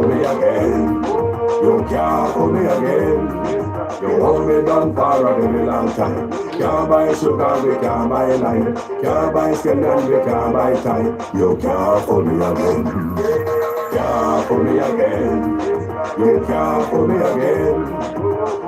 fool me again. You can't fool me again. You hold me down for a very long time. Can't buy sugar, we can't buy lime. Can't buy scallion, we can't buy time. You can't fool me again. Can't fool me again. You can't fool me again.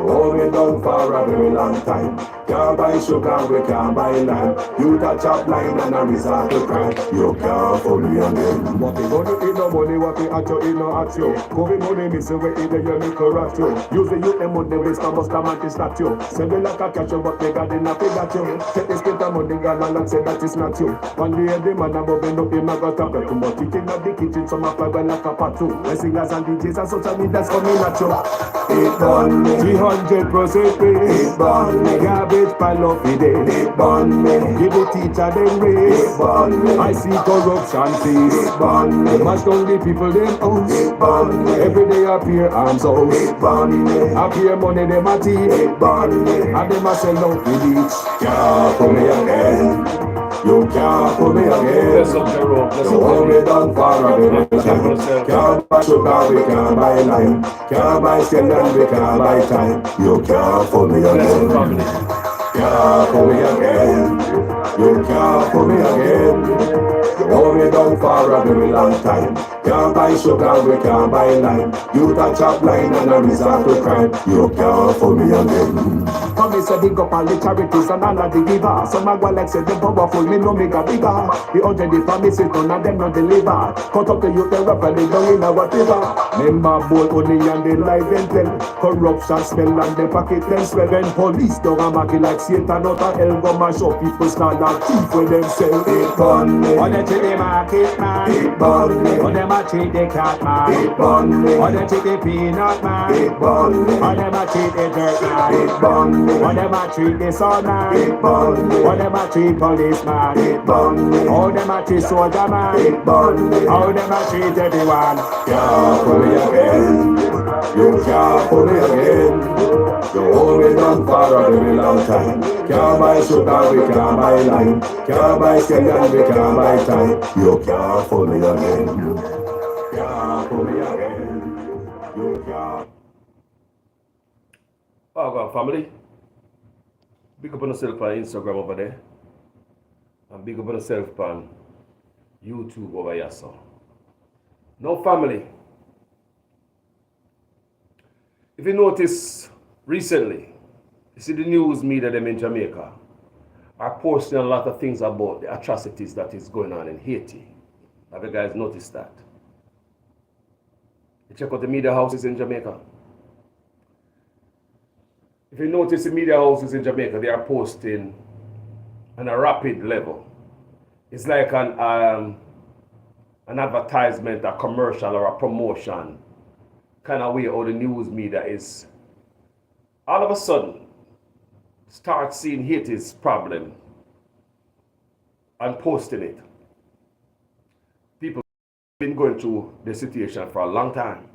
Hold me down for a very long time. Can't buy sugar, we can't buy lime. You touch up line and a resort to crime. You can't fool me again. What we gonna eat no money, what we at you, eat no at you. Covid money, miss away, either you make a rat you. Use the youth, them money, waste, and bust a man to snatch you. Send me like a catch you, but they got enough, they got you. Take this bit of money, girl, and say that is not you. One day, the man above me, up him, I got a break. But he in the kitchen, some of them like a pot too. The singers and DJs and social media's coming at you. It burn me. 300% pay. It burn me. Garbage pile up the day. It burn me. Give the teacher them raise. It burn me. I see corruption please. It burn me. Mash down the people them house. It burn me. Every day appear arms out. It burn me. Appear money them a thief. It burn me. And them a sell out the beach. Can't fool me again. You can't fool me again. You hold me down for a very long time. Can't buy sugar, we can't buy lime. Can't buy scallion, we can't buy time. You can't fool me again. Can't fool me again. You can't fool me again. You hold me down for a very long time. Can't buy sugar, we can't buy lime. You touch up line and a resort to crime. You can't fool me again. Come me say big up all the charities and all of the givers. Some a go like say them powerful, me no make a bigger. The 100 the promises, none of them no deliver. Cut up the youth, they rap and they down in a whatever. Member bowl only and they lie them tell. Corruption smell and they pocket them swell. When police don't a market like Satan out of hell, go mash up people stand and thief when them sell. It burn me. On the treat the market man. It burn me. On them a treat the cat man. It burn me. On them treat the peanut man. It burn me. On them a treat the dirt man. It burn me. On them a treat the son man. It burn me. On them a treat policeman. It burn me. How them a treat soldier man. It burn me. How them a treat everyone. Can't fool me again. You can't fool me again. You hold me down for a very long time. Can't buy sugar, we can't buy lime. Can't buy scallion, we can't buy time. You can't fool me again. Can't fool me again. You can't. Oh, God, family. Big up on yourself on Instagram over there. And big up on yourself on YouTube over here, so. No, family. If you notice recently, you see the news media them in Jamaica are posting a lot of things about the atrocities that is going on in Haiti. Have you guys noticed that? You check out the media houses in Jamaica. If you notice the media houses in Jamaica, they are posting on a rapid level. It's like an advertisement, a commercial, or a promotion kind of way how the news media is all of a sudden start seeing Haiti's problem and posting it. People have been going through the situation for a long time.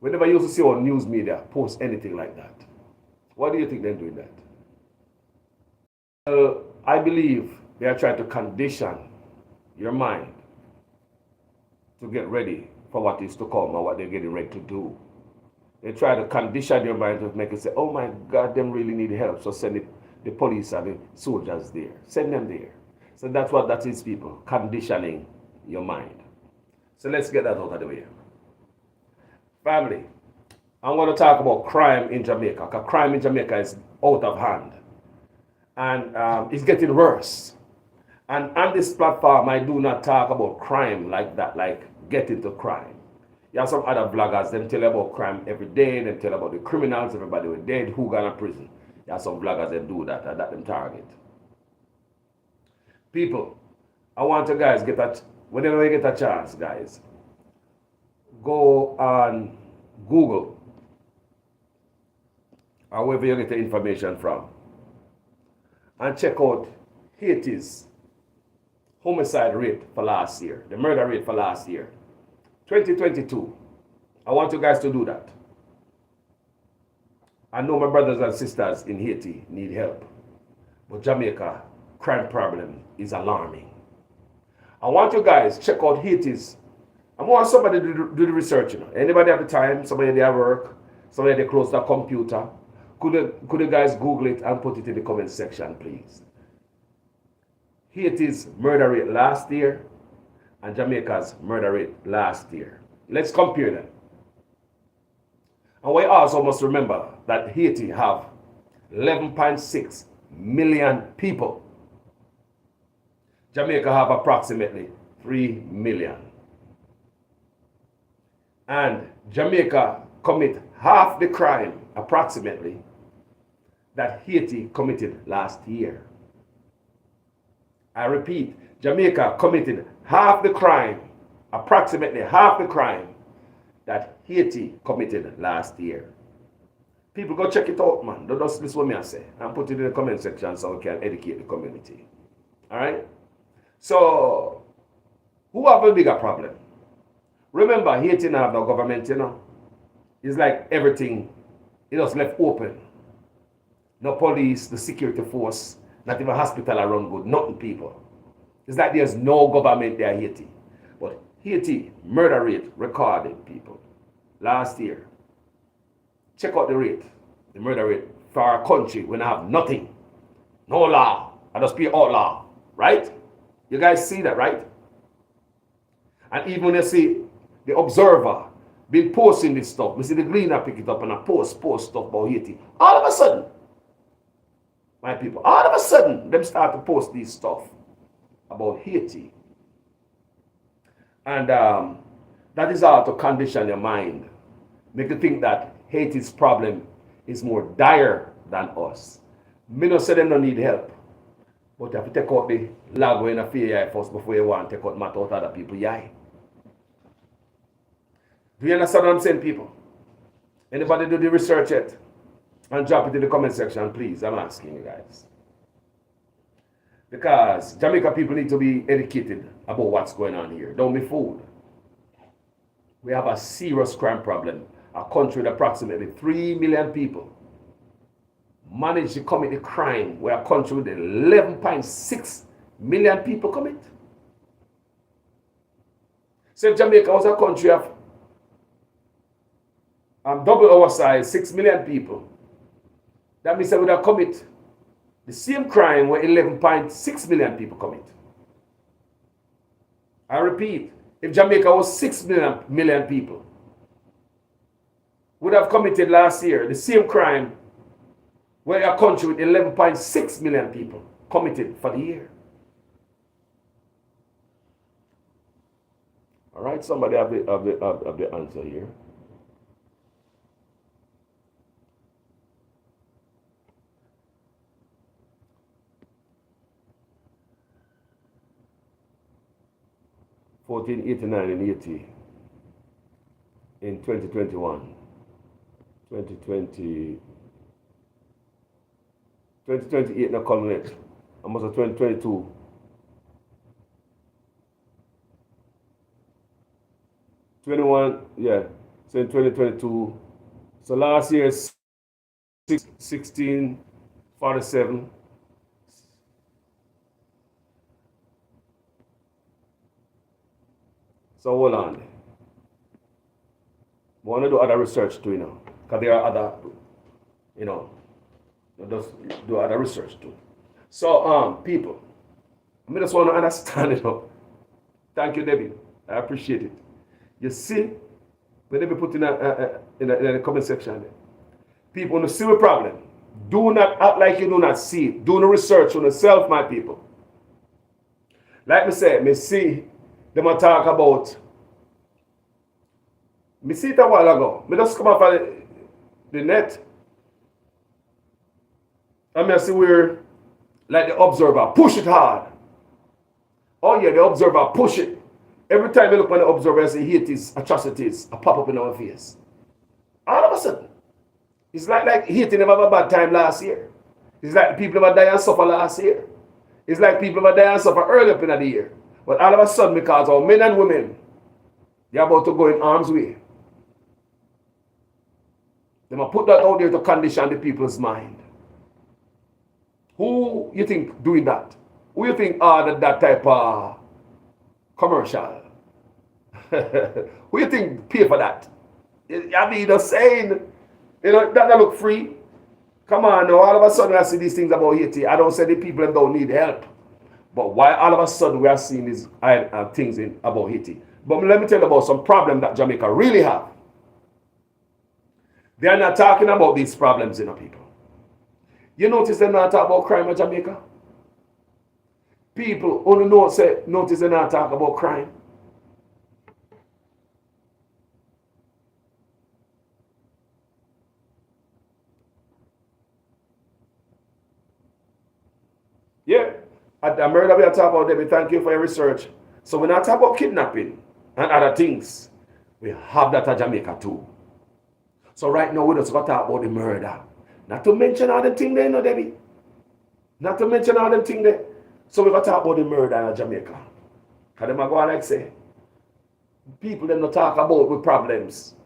We never used to see our news media post anything like that. Why do you think they're doing that? I believe they are trying to condition your mind to get ready for what is to come or what they're getting ready to do. They try to condition your mind to make it say, oh my God, them really need help. So send the police and the soldiers there. Send them there. So that's what that is, people, conditioning your mind. So let's get that out of the way. Family, I'm going to talk about crime in Jamaica, because crime in Jamaica is out of hand. And it's getting worse. And on this platform, I do not talk about crime like that, like get into crime. You have some other bloggers, them tell about crime every day, them tell about the criminals, everybody was dead, who gone to prison. You have some bloggers that do that, and that them target. People, I want you guys whenever you get a chance, guys, go on Google, or wherever you get the information from, and check out Haiti's homicide rate for last year, the murder rate for last year, 2022. I want you guys to do that. I know my brothers and sisters in Haiti need help, but Jamaica crime problem is alarming. I want you guys check out Haiti's I want somebody to do the research. Anybody have the time? Somebody there at work? Somebody there close to a computer? Could you guys Google it and put it in the comment section, please? Haiti's murder rate last year and Jamaica's murder rate last year. Let's compare them. And we also must remember that Haiti have 11.6 million people. Jamaica have approximately 3 million. And Jamaica commit half the crime, approximately, that Haiti committed last year. I repeat, Jamaica committed half the crime, approximately half the crime, that Haiti committed last year. People go check it out, man. Don't just listen to what I say. And put it in the comment section so we can educate the community. Alright? So, who have a bigger problem? Remember, Haiti don't have no government, It's like everything, it was left open. No police, the security force, not even hospital are run good, nothing, people. It's like there's no government there, Haiti. But Haiti murder rate recorded, people, last year. Check out the rate, the murder rate for our country when I have nothing, no law. I just be outlaw, right? You guys see that, right? And even when you see the Observer been posting this stuff, we see the Gleaner pick it up and I post stuff about Haiti. All of a sudden, my people, all of a sudden, them start to post this stuff about Haiti. And that is how to condition your mind. Make you think that Haiti's problem is more dire than us. Me no say them don't need help. But you have to take out the lag in a fear first before you want to take out matter out other people's eye. Do you understand what I'm saying, people? Anybody do the research yet? And drop it in the comment section, please. I'm asking you guys. Because Jamaica people need to be educated about what's going on here. Don't be fooled. We have a serious crime problem. A country with approximately 3 million people manage to commit a crime where a country with 11.6 million people commit. So if Jamaica was a country of double our size, 6 million people, that means that we would commit the same crime where 11.6 million people commit. I repeat, if Jamaica was 6 million people, would have committed last year the same crime where a country with 11.6 million people committed for the year. All right, somebody have the answer here. $14.89 in Haiti in 2021. 2028 now culminate. Almost a 2022. 21, yeah. So in 2022. So last year is 1647. So hold on. I want to do other research too, because there are other, just do other research too. So, people, I just want to understand it. Thank you, Debbie. I appreciate it. You see, when they be put in the comment section there, people, when you see a problem, do not act like you do not see it. Do the research on yourself, my people. Like me say, me see them a talk about. Me see it a while ago. Me just come off of the net. And I see where, like the Observer, push it hard. Oh yeah, the Observer, push it. Every time you look on the Observer, I see Haiti's atrocities pop up in our face. All of a sudden. It's like Haiti never had a bad time last year. It's like people never died and suffer last year. It's like people never died and suffer early up in the year. But all of a sudden, because our men and women, they're about to go in harm's way. They must put that out there to condition the people's mind. Who you think doing that? Who you think are that type of commercial? Who you think pay for that? I mean, just saying, that look free. Come on, now, all of a sudden I see these things about Haiti. I don't say the people don't need help. But why all of a sudden we are seeing these things about Haiti? But let me tell you about some problem that Jamaica really have. They are not talking about these problems, people. You notice they're not talking about crime in Jamaica? People only notice they're not talking about crime. Yeah, at the murder we are talking about, Debbie, thank you for your research. So we're not talking about kidnapping and other things. We have that at Jamaica too. So right now we just got to talk about the murder. Not to mention all the things there, Debbie. Not to mention all the things there. So we got to talk about the murder in Jamaica. Because them are going like say, people them not talk about with problems.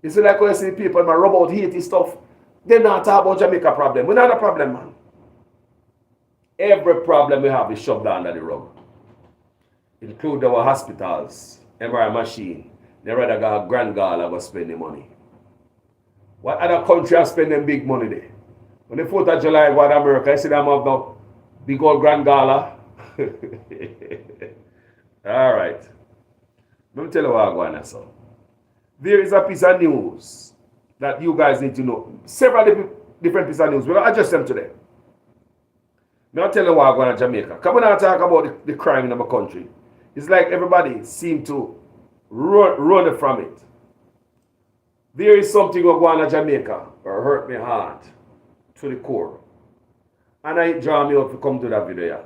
You see like when you see people that rub out Haiti stuff, they not talk about Jamaica problem. We're not a problem, man. Every problem we have is shoved under the rug. Include our hospitals, MRI machine. They rather go Grand Gala go spend the money. What other country are spending big money there? When the 4th of July go to America, you see them have the big old Grand Gala. All right. Let me tell you what I'm going to say. There is a piece of news that you guys need to know. Several different pieces of news. We're going to adjust them today. Now tell you what I'm going to Jamaica. Come on and talk about the crime in our country. It's like everybody seems to run from it. There is something going on in Jamaica or hurt my heart to the core. And I draw me out to come to that video.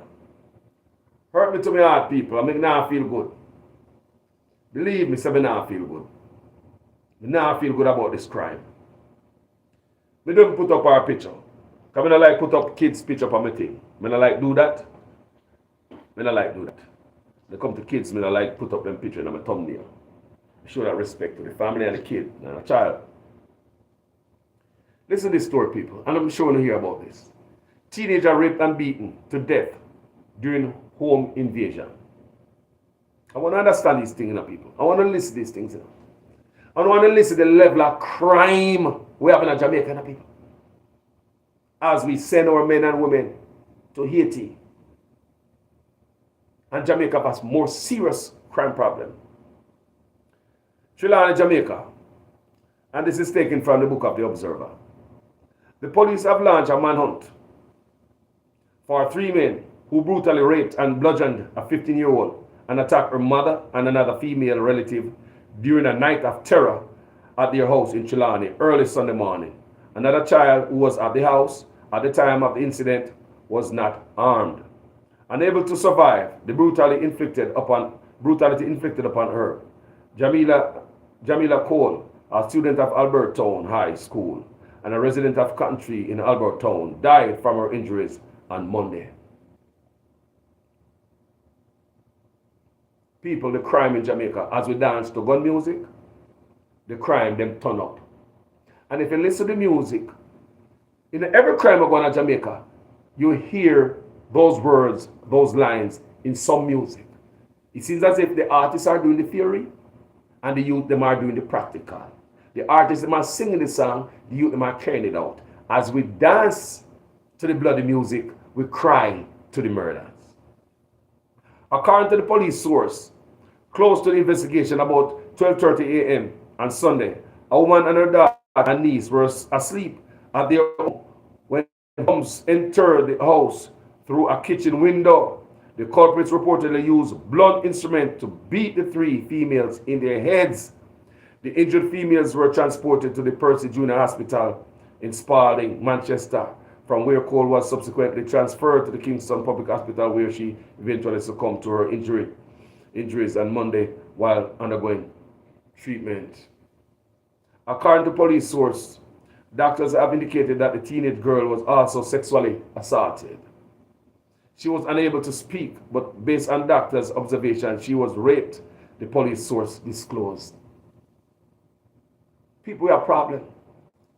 Hurt me to my heart, people. I make now feel good. Believe me, say me now feel good. Me now feel good about this crime. We don't put up our picture. Because I don't like put up kids' picture on my thing. I don't like do that. I don't like do that. When it come to kids, I don't like put up them picture in my thumbnail. Show that respect to the family and the kid and the child. Listen to this story, people, and I'm sure you hear about this. Teenager raped and beaten to death during home invasion. I want to understand these things, people. I want to listen to these things. I want to listen to the level of crime we have in Jamaica, people. As we send our men and women to Haiti. And Jamaica has more serious crime problem. Sri Lanka, Jamaica, and this is taken from the book of The Observer. The police have launched a manhunt for 3 men who brutally raped and bludgeoned a 15-year-old and attacked her mother and another female relative during a night of terror at their house in Chilani early Sunday morning. Another child who was at the house at the time of the incident was not armed. Unable to survive the brutality inflicted upon her, Jamila Cole, a student of Albertown High School and a resident of Country in Albertown, died from her injuries on Monday. People, the crime in Jamaica, as we dance to gun music, the crime them turn up. And if you listen to the music, in every crime going on in Jamaica, you hear those words, those lines in some music. It seems as if the artists are doing the theory and the youth them are doing the practical. The artists them are singing the song, the youth them are carrying it out. As we dance to the bloody music, we cry to the murders. According to the police source, close to the investigation about 12:30 a.m. on Sunday, a woman and her daughter and niece were asleep at their home when bombs entered the house through a kitchen window. The culprits reportedly used blunt instruments to beat the 3 females in their heads. The injured females were transported to the Percy Junior Hospital in Spalding, Manchester, from where Cole was subsequently transferred to the Kingston Public Hospital, where she eventually succumbed to her injuries on Monday while undergoing treatment. According to police source, doctors have indicated that the teenage girl was also sexually assaulted. She was unable to speak, but based on doctors' observation, she was raped, the police source disclosed. People, we have problem.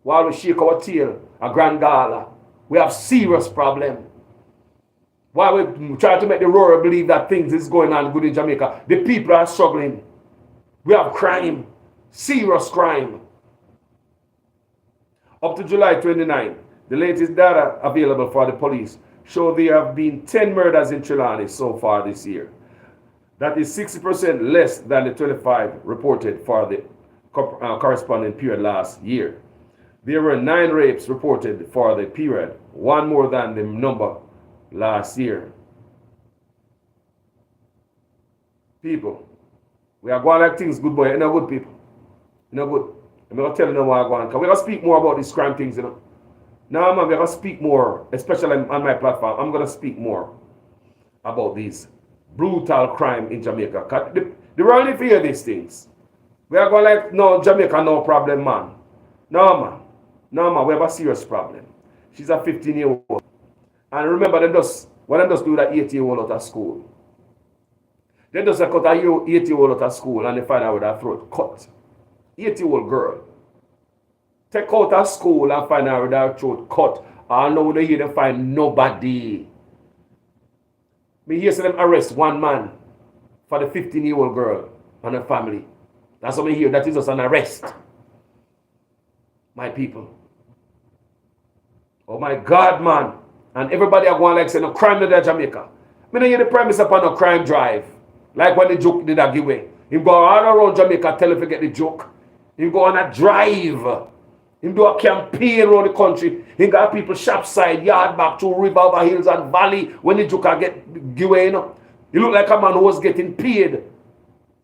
While we shake our tail, a grand gala, we have serious problem. While we try to make the rural believe that things is going on good in Jamaica, the people are struggling. We have crime, serious crime. Up to July 29, the latest data available for the police show there have been 10 murders in Trelawny so far this year. That is 60% less than the 25 reported for the corresponding period last year. There were 9 rapes reported for the period, one more than the number last year. People, we are going like things good, boy. You're not good, people. You're not good. I'm going to tell you now what I'm going, because we're going to speak more about these crime things, you know. Now, man, we're going to speak more, especially on my platform. I'm going to speak more about these brutal crime in Jamaica. They really fear these things. We are going like, no, Jamaica, no problem, man. No, man. No, man, we have a serious problem. She's a 15-year-old. And remember, them just do that 8-year-old out of school. They just cut a 8-year-old out of school and they find out with her throat cut. 8-year-old girl. Take out of school and find out with her throat cut. And now they hear them find nobody. Me hear them arrest one man for the 15-year-old girl and her family. That's what I hear. That is just an arrest. My people. Oh my God, man. And everybody are going like say no crime in Jamaica. Me don't hear the premise upon a crime drive. Like when the joke did that give away. He go all around Jamaica tell him to get the joke. He go on a drive. He do a campaign around the country. He got people shop side, yard back to river over hills and valley when the joke get give away, you know. He look like a man who was getting paid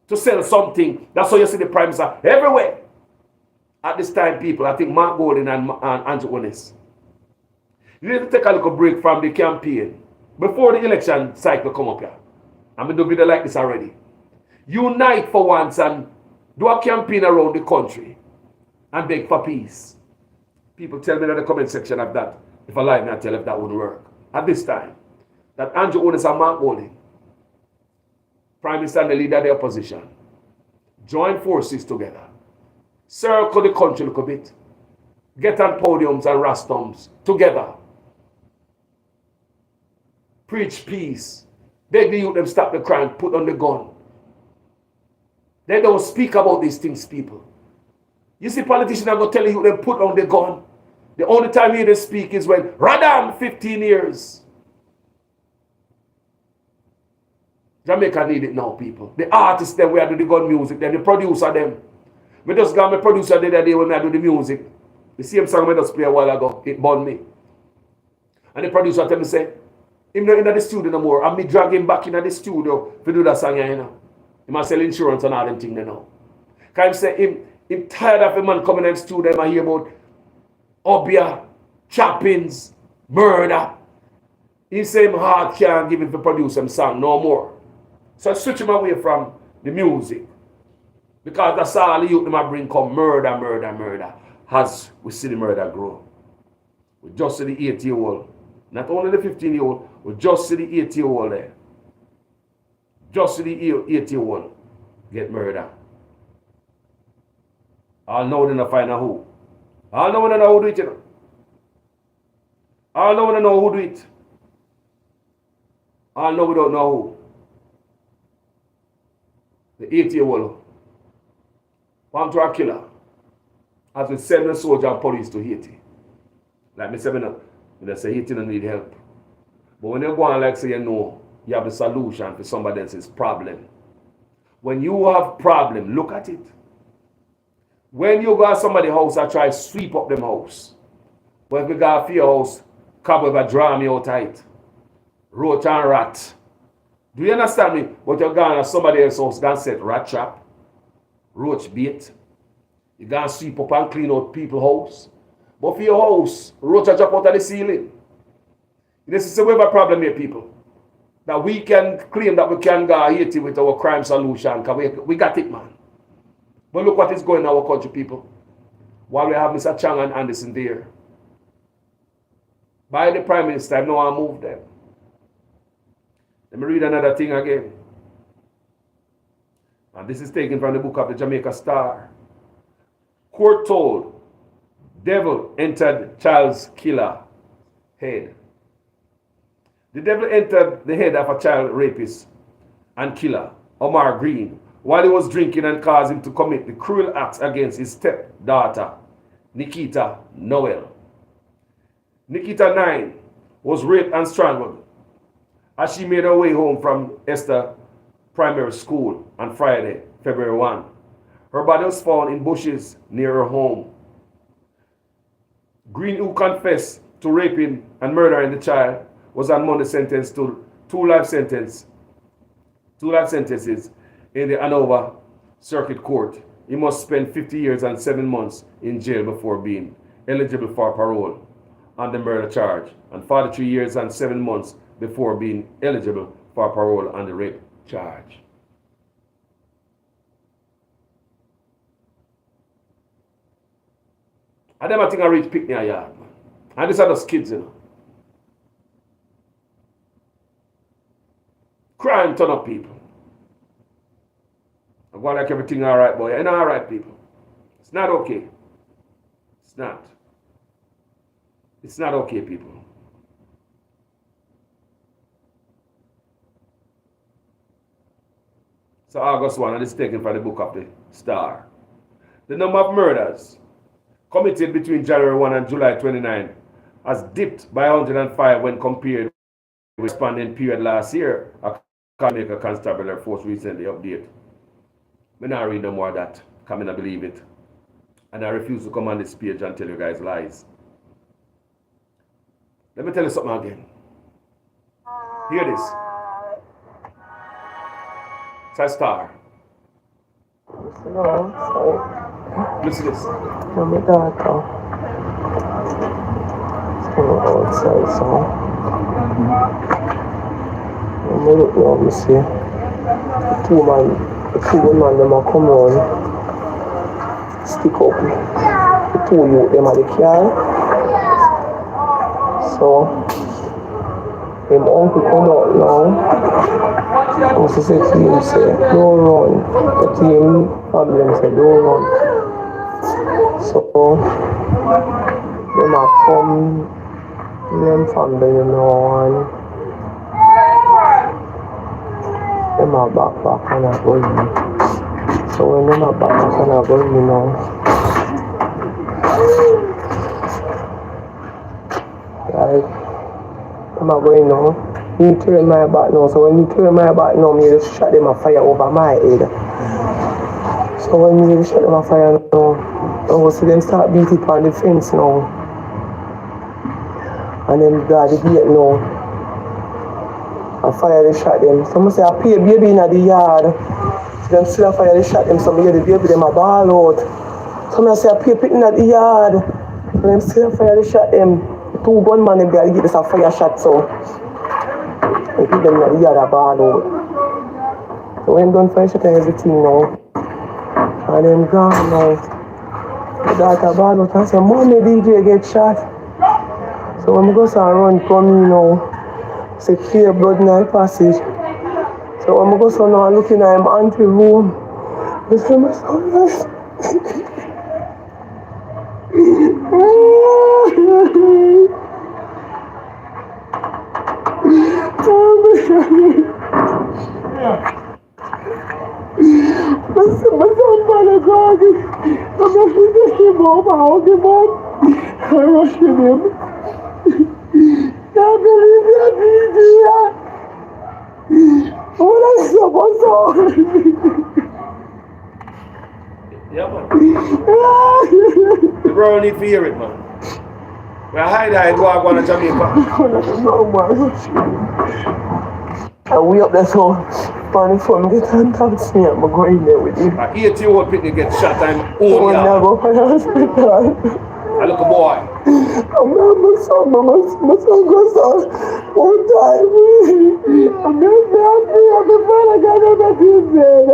to sell something. That's how you see the prime minister everywhere. At this time, people, I think Mark Golden and Andrew Onis. You need to take a little break from the campaign before the election cycle come up here. I'm going to do a video like this already. Unite for once and do a campaign around the country and beg for peace. People tell me in the comment section of that. If I lie, I tell if that wouldn't work. At this time, that Andrew Onis and Mark Golden, Prime Minister and the leader of the opposition, join forces together. Circle the country a little bit. Get on podiums and rostums together. Preach peace. Beg the youth them stop the crime, put on the gun. They don't speak about these things, people. You see politicians are going to tell you them put on the gun. The only time you hear them speak is when Radam 15 years. Jamaica need it now, people. The artists them where I do the gun music, then the producer them. Me just got my producer the other day when I do the music. The same song I just play a while ago. It burned me. And the producer tell me say, him not in the studio no more. And me drag him back in the studio to do that song, you know. He must sell insurance and all them things, you know. Because he say him tired of a man coming in the studio and hear about obia, choppings, murder. He say him heart can't give him to produce him song no more. So I switch him away from the music. Because that's all the youth them bring come murder, murder, murder. As we see the murder grow. We just see the 8-year-old. Not only the 15-year-old, we just see the 8-year-old there. Just see the 8-year-old get murdered. All know they don't find out who. All know they know who do it, you know. All know they know who do it. All know we don't know who. The 8-year-old. One to a killer. As we send the soldier and police to Haiti. Like me say, I say Haiti don't need help. But when you go on like say you know, you have a solution for somebody else's problem. When you have problem, look at it. When you go to somebody's house, I try to sweep up them house. But if you go to your house, cobweb a draw me out tight. Roach and rat. Do you understand me? But you're going to somebody else's house, going to set rat trap, roach bait. You going to sweep up and clean out people's house. But for your house, roach a drop out of the ceiling. This is a web problem here, people. That we can claim that we can go Haiti with our crime solution. Because we got it, man. But look what is going in our country, people. While we have Mr. Chang and Anderson there. By the Prime Minister, I know I moved them. Let me read another thing again. And this is taken from the book of the Jamaica Star. Court told, devil entered child's killer head. The devil entered the head of a child rapist and killer, Omar Green, while he was drinking and caused him to commit the cruel acts against his stepdaughter, Nikita Noel. Nikita 9 was raped and strangled as she made her way home from Esther Primary School on Friday, February 1. Her body was found in bushes near her home. Green, who confessed to raping and murdering the child, was on Monday sentenced to two life sentences in the Hanover Circuit Court. He must spend 50 years and 7 months in jail before being eligible for parole on the murder charge, and 43 years and 7 months before being eligible for parole on the rape charge. And them I think I reach picnic a yard, man. And these are those kids, you know. Crime turn up people. I go like everything all right, boy. It's not all right, people. It's not okay. It's not. It's not okay, people. So August 1, and it's taken from the book of the Star. The number of murders committed between January 1 and July 29 has dipped by 105 when compared with the corresponding period last year, Jamaica Constabulary Force recently updated. I'm not read no more of that, because I don't believe it. And I refuse to come on this page and tell you guys lies. Let me tell you something again. Hear this. It's a Star. Listen to this. No, my daughter. So outside, so. I'm look now, me see. The two women, them a come round. Stick up. The two youth, them at the car. So, him uncle come out now. Also say to him, say, don't run. The team family say, don't run. So, them a come, them family, you know, and them a back and a go in. So when them a back and a go in, you know, like, them a go in now. He turn my back now, so when he turn my back now, me just shot them a fire over my head. So when me just shot them a fire now, I see them start beating on the fence now. And then guard the gate now. And fire they shot them. So I say I pay baby in the yard. So them still fire they shot them, so me hear the baby them a ball out. So I say I pay in the yard. So them still fire they shot them. The two gunmen them there get this a fire shot, so I put them in the yard a ball out. So when done fire shot and everything now. And then gone now. The daughter ball out and say, Mommy, DJ get shot. So when I go to run come in now, say clear blood in the passage. So when I go to now looking at him auntie room, I say, my son, yes. I rushed him. Can't believe that DJ. What I supposed to? Yeah, man. The bro need to hear it, man. We are hiding go to Jamaica. No, man. And we up there so funny for me get on taxi. I'm going there with you. A 8-year-old picnic get shot and Oh, never for the hospital. I look a boy. My son goes on all time. I'm just happy. I'm the father got that is there.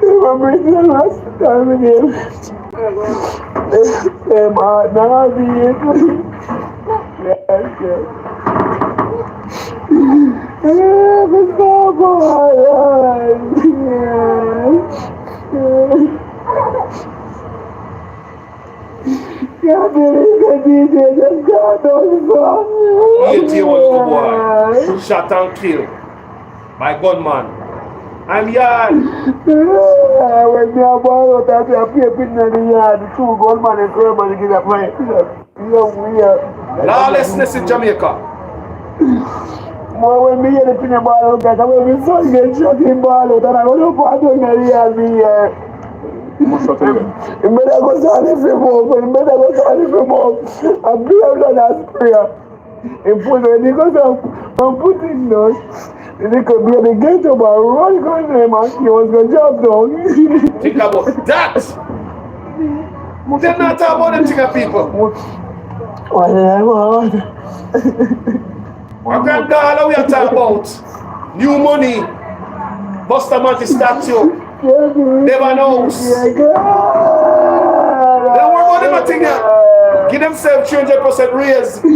They were bringing the last time again. They might not be it. Yes. It's so good. Can't believe 8-year-old boy shot and killed by gunman. I'm yard. When me a boy out there, I play pin in the yard. The 2 gunman and 12 man give a play. Lawlessness in Jamaica. When me hear the pin ball out there, when me son get shot in ball out, and I go to part of the yard, me you better go to the film up, you better go to the film up. And be a blood as prayer. And put when he goes up and put in those, they could be at the gate of a run going him and he was going to jump down. Think about that. They're not talking about them thing of people. What did I want? Our granddaughter we are talking about. New money. Buster Monty statue. Never knows. They don't worry about them a thing yet. Give themselves 300% raise. All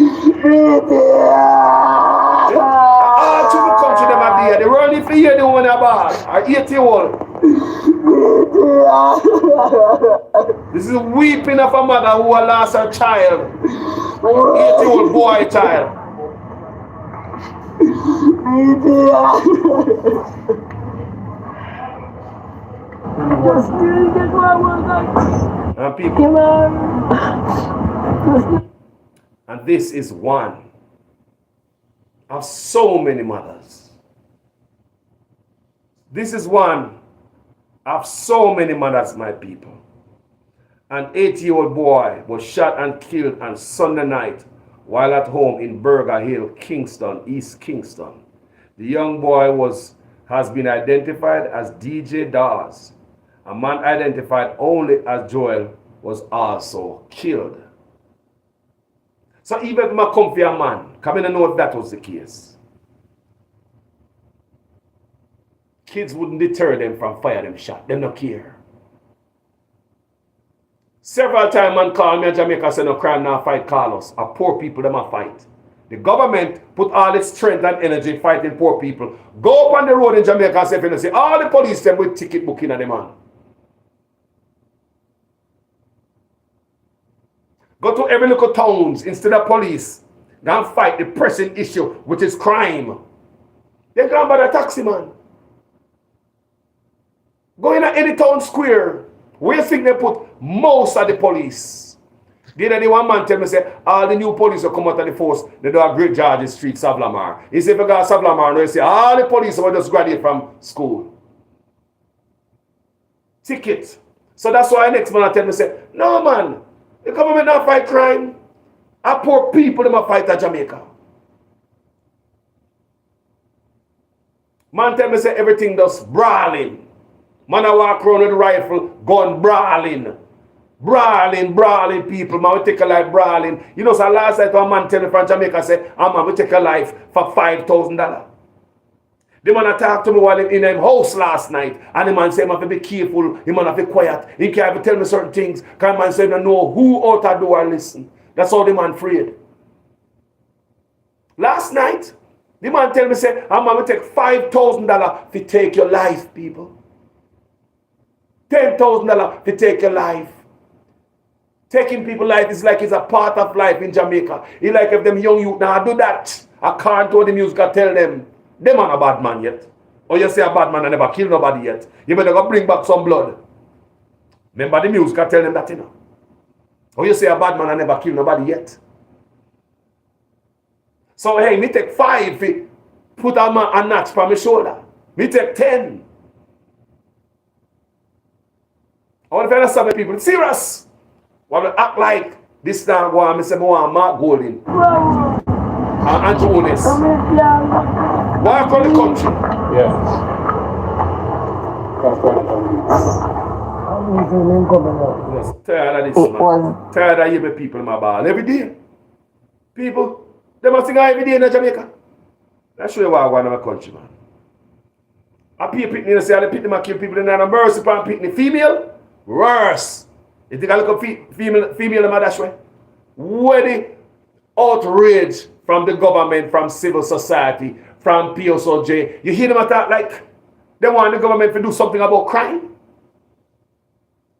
to the country them are there. They run if you hear the one about. Are 8-year-old. This is weeping of a mother who has lost her child. 8-year-old boy child. And people. And this is one of so many mothers. This is one of so many mothers, my people. An 8-year-old boy was shot and killed on Sunday night while at home in Burger Hill, Kingston, East Kingston. The young boy has been identified as DJ Dawes. A man identified only as Joel was also killed. So even if I come for a man, come in and know if that was the case. Kids wouldn't deter them from fire them shot. Them not care. Several times man call me in Jamaica say no crime now fight Carlos. A poor people them a fight. The government put all its strength and energy fighting poor people. Go up on the road in Jamaica and say all the police them with ticket booking at the man. Go to every local towns instead of police. Go and fight the pressing issue, which is crime. They go by the taxi man. Go in any town square. Where you think they put most of the police? The other day one man tell me say all the new police will come out of the force. They do a great job in the street, Savlamar. He said if you go to Savlamar, they say all the police will just graduate from school. Ticket. So that's why the next man tell me say, no man. The government not fight crime. A poor people them a fight at Jamaica. Man tell me say everything does brawling. Man a walk around with a rifle, gun brawling. Brawling people. Man we take a life brawling. You know, so last night one man tell me from Jamaica say, man we take a life for $5,000. The man talked to me while in his house last night, and the man said, "Man, have to be careful. The man have to be quiet. He can't tell me certain things." Because the man said, "I know who out the door and listen." That's all the man afraid. Last night, the man tell me, "Say, man, will take $5,000 to take your life, people. $10,000 to take your life." Taking people's life is like it's a part of life in Jamaica. It's like if them young youth now do that, I can't do the music I tell them. Them are a bad man yet. Or you say a bad man and never kill nobody yet. You better go bring back some blood. Remember the music I tell them that, you know. Or you say a bad man and never kill nobody yet. So hey, me take 5 to put a man a notch from my shoulder. Me take 10. I want to understand the people. It's serious. Want to act like this time go on, I say I want Mark Golding. And Andrew Ones. Walk on the country. Yes. Yes. Tired of this, man. Tired of hearing people in my bar. Every day. People, they must sing every day in Jamaica. Let's show you what I want in my country, man. I pay picnic and say, I pick them and kill people in there. Mercy upon picnic. Female, worse. You think I look up female in my dash way? Where the outrage from the government, from civil society, from PSOJ. You hear them attack like they want the government to do something about crime.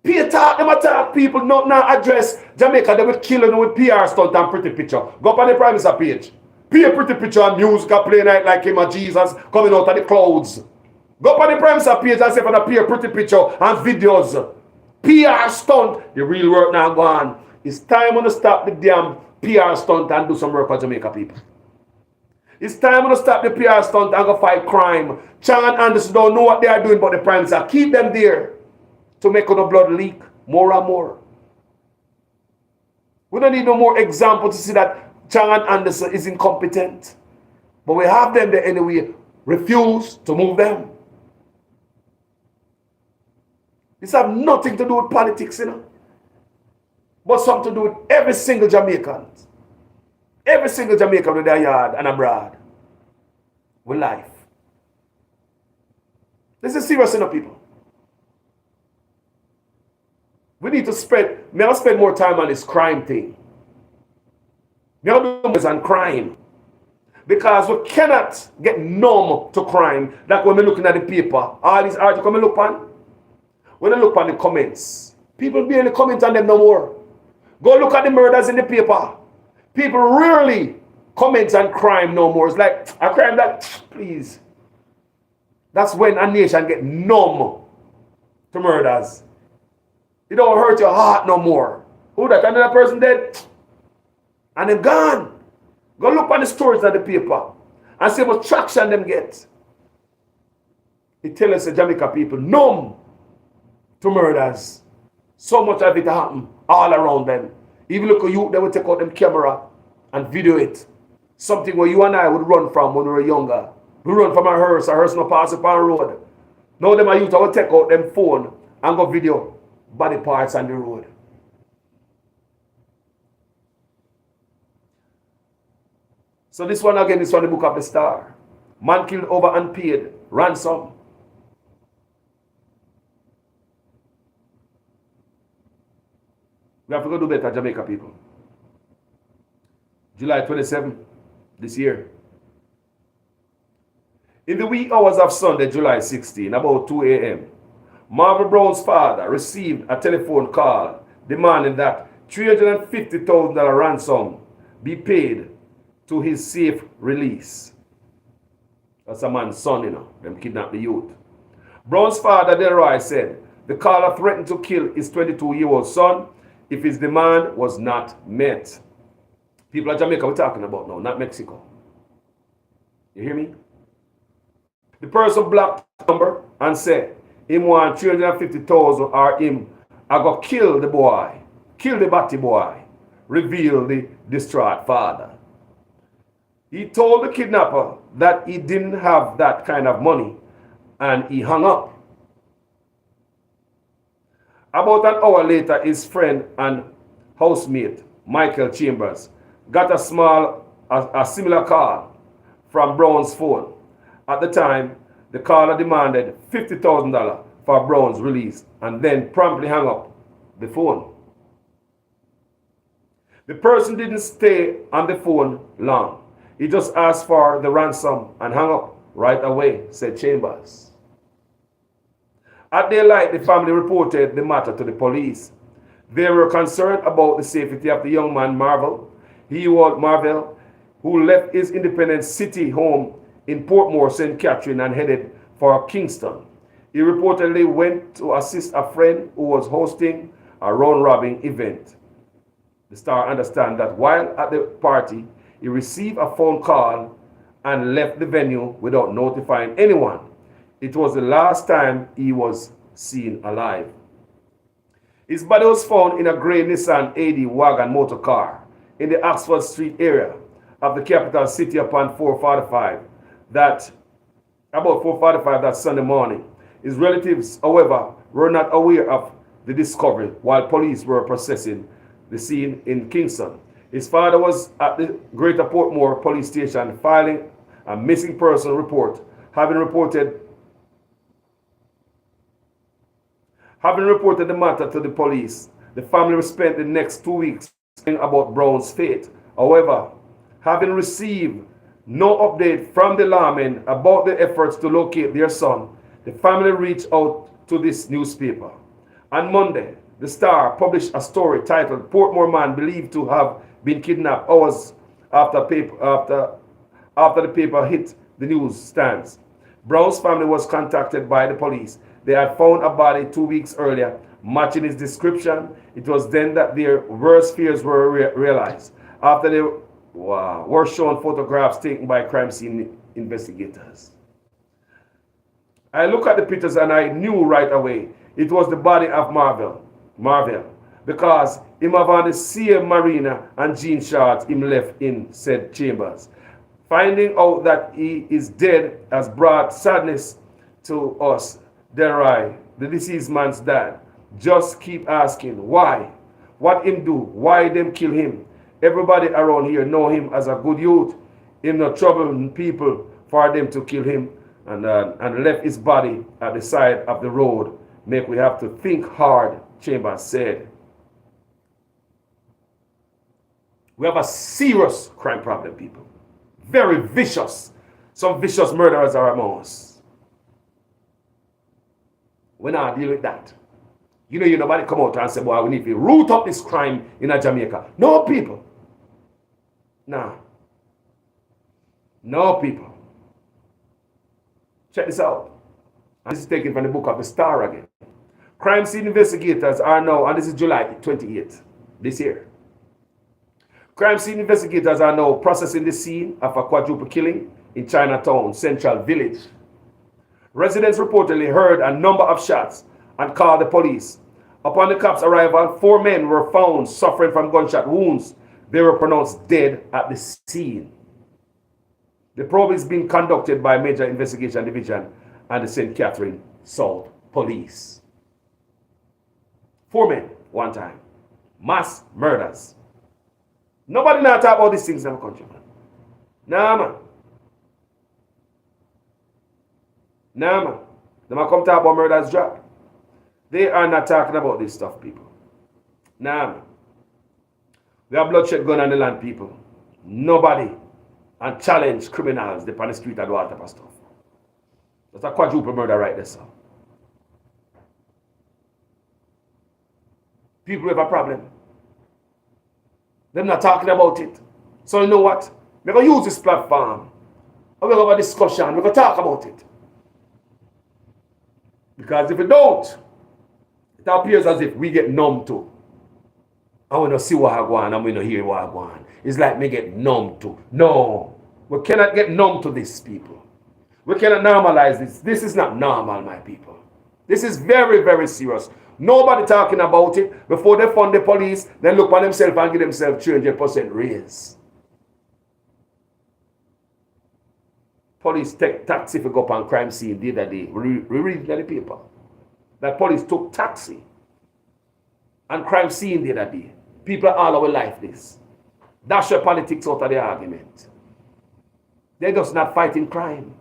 Peer talk, them attack people, not now address Jamaica, they will kill them with PR stunt and pretty picture. Go up on the Prime Minister page. Peer pretty picture and music playing like him and Jesus coming out of the clouds. Go up on the Prime Minister page and say for the peer pretty picture and videos. PR stunt, the real work now gone. It's time to stop the damn PR stunt and do some work for Jamaica people. It's time to stop the PR stunt and go fight crime. Chang and Anderson don't know what they are doing, but the Prime Minister keep them there to make the blood leak more and more. We don't need no more example to see that Chang and Anderson is incompetent. But we have them there anyway. Refuse to move them. This have nothing to do with politics, you know. But something to do with every single Jamaican. Every single Jamaican with their yard and abroad. With life. This is serious enough, people. We need to spend more time on this crime thing. We have to do more on crime. Because we cannot get numb to crime. Like when we're looking at the paper, all these articles we look on. When I look on the comments, people barely comment on them no more. Go look at the murders in the paper. People rarely comment on crime no more. It's like a crime that, please. That's when a nation get numb to murders. It don't hurt your heart no more. Who that? Another person dead? And them gone. Go look on the stories of the paper and see what traction them get. It tells us the Jamaica people numb to murders. So much of it happen all around them. Even look at you, they will take out them camera and video it. Something where you and I would run from when we were younger. We run from a hearse no pass upon the road. Now them youth will take out them phone and go video body parts on the road. So this one again is from the book of the Star. Man killed over unpaid ransom. We have to go do better, Jamaica people. July 27th this year. In the wee hours of Sunday, July 16, about 2 a.m., Marvel Brown's father received a telephone call demanding that $350,000 ransom be paid to his safe release. That's a man's son, you know. Them kidnapped the youth. Brown's father, Delroy, said the caller threatened to kill his 22-year-old son if his demand was not met. People of Jamaica we're talking about now, not Mexico. You hear me? The person blocked the number and said, him want 350,000 or him, I go kill the boy, kill the batty boy, revealed the distraught father. He told the kidnapper that he didn't have that kind of money and he hung up. About an hour later, his friend and housemate, Michael Chambers, got a similar call from Brown's phone. At the time, the caller demanded $50,000 for Brown's release and then promptly hung up the phone. The person didn't stay on the phone long. He just asked for the ransom and hung up right away, said Chambers. At daylight, the family reported the matter to the police. They were concerned about the safety of the young man Marvel. He was Marvel, who left his Independence City home in Portmore, St. Catherine, and headed for Kingston. He reportedly went to assist a friend who was hosting a round-robin event. The Star understands that while at the party, he received a phone call and left the venue without notifying anyone. It was the last time he was seen alive. His body was found in a grey Nissan AD wagon motor car in the Oxford Street area of the capital city upon 4:45 that Sunday morning. His relatives, however, were not aware of the discovery while police were processing the scene in Kingston. His father was at the Greater Portmore police station filing a missing person report, having reported the matter to the police. The family spent the next 2 weeks thinking about Brown's fate. However, having received no update from the lawmen about the efforts to locate their son, the family reached out to this newspaper. On Monday, The Star published a story titled Portmore Man Believed to Have Been Kidnapped hours after the paper hit the newsstands. Brown's family was contacted by the police. They had found a body 2 weeks earlier, matching his description. It was then that their worst fears were realized. After they were shown photographs taken by crime scene investigators. I looked at the pictures and I knew right away it was the body of Marvel, because him have on the same marina and jean shorts him left in said chambers. Finding out that he is dead has brought sadness to us. Derai, the deceased man's dad, just keep asking why, what him do, why them kill him. Everybody around here know him as a good youth. Him not troubling people for them to kill him and left his body at the side of the road. Make we have to think hard, Chambers said. We have a serious crime problem, people. Very vicious. Some vicious murderers are among us. We're not dealing with that. You know, nobody come out and say, boy, we need to root up this crime in Jamaica. No, people. Nah. No, people. Check this out. And this is taken from the book of the Star again. Crime scene investigators are now, and this is July 28th, this year. Crime scene investigators are now processing the scene of a quadruple killing in Chinatown, Central Village. Residents reportedly heard a number of shots and called the police. Upon the cops' arrival, 4 men were found suffering from gunshot wounds. They were pronounced dead at the scene. The probe is being conducted by Major Investigation Division and the St. Catherine South Police. 4 men, one time. Mass murders. Nobody now talk about these things in our country, man. Nah, man. Nah, man. They might come talk about murders drop. They are not talking about this stuff, people. Nah, man. We have bloodshed gun on the land, people. Nobody and challenge criminals on the street and do all type of stuff. That's a quadruple murder right there, sir. People have a problem. They're not talking about it. So you know what? We're going to use this platform. And we're going to have a discussion. We're going to talk about it. Because if we don't, it appears as if we get numb to. And we don't see what I want and we don't hear what I want. It's like me get numb to. No. We cannot get numb to this, people. We cannot normalize this. This is not normal, my people. This is very, very serious. Nobody talking about it. Before they fund the police, then look on themselves and give themselves 300% raise. Police take taxi to go up on crime scene the other day. We read in the paper that police took taxi on crime scene the other day. People are all over like this. Dash your politics out of the argument. They're just not fighting crime.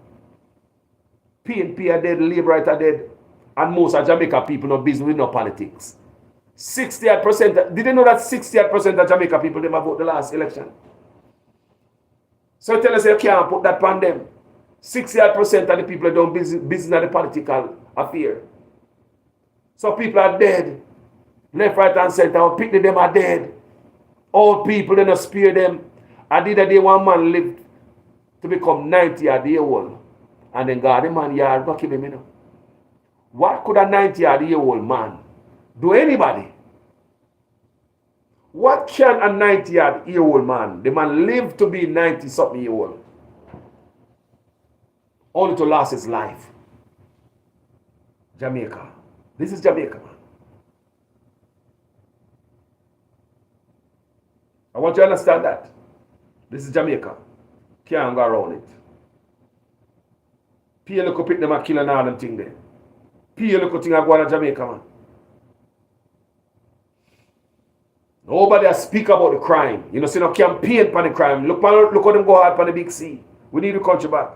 PNP are dead, Labour right are dead. And most of Jamaica people no business with no politics. 68%. Did you know that 68% of Jamaica people never vote the last election? So tell us you can't put that on them. 68% of the people don't business in the political affair. So people are dead. Left, right, and center. Pick them are dead. Old people, they don't spare them. I did a day one man lived to become 90 a day old. And then God, the man, yeah, go kill him, you know. What could a 90-year-old man do anybody? What can a 90-year-old man, the man live to be 90-something year old, only to lose his life? Jamaica. This is Jamaica, man. I want you to understand that. This is Jamaica. Can't go around it. People look up at them and kill and all them thing there. People look at things that go on in Jamaica, man. Nobody has speak about the crime. You know, see no campaign for the crime. Look how them go hard for the big C. We need the country back.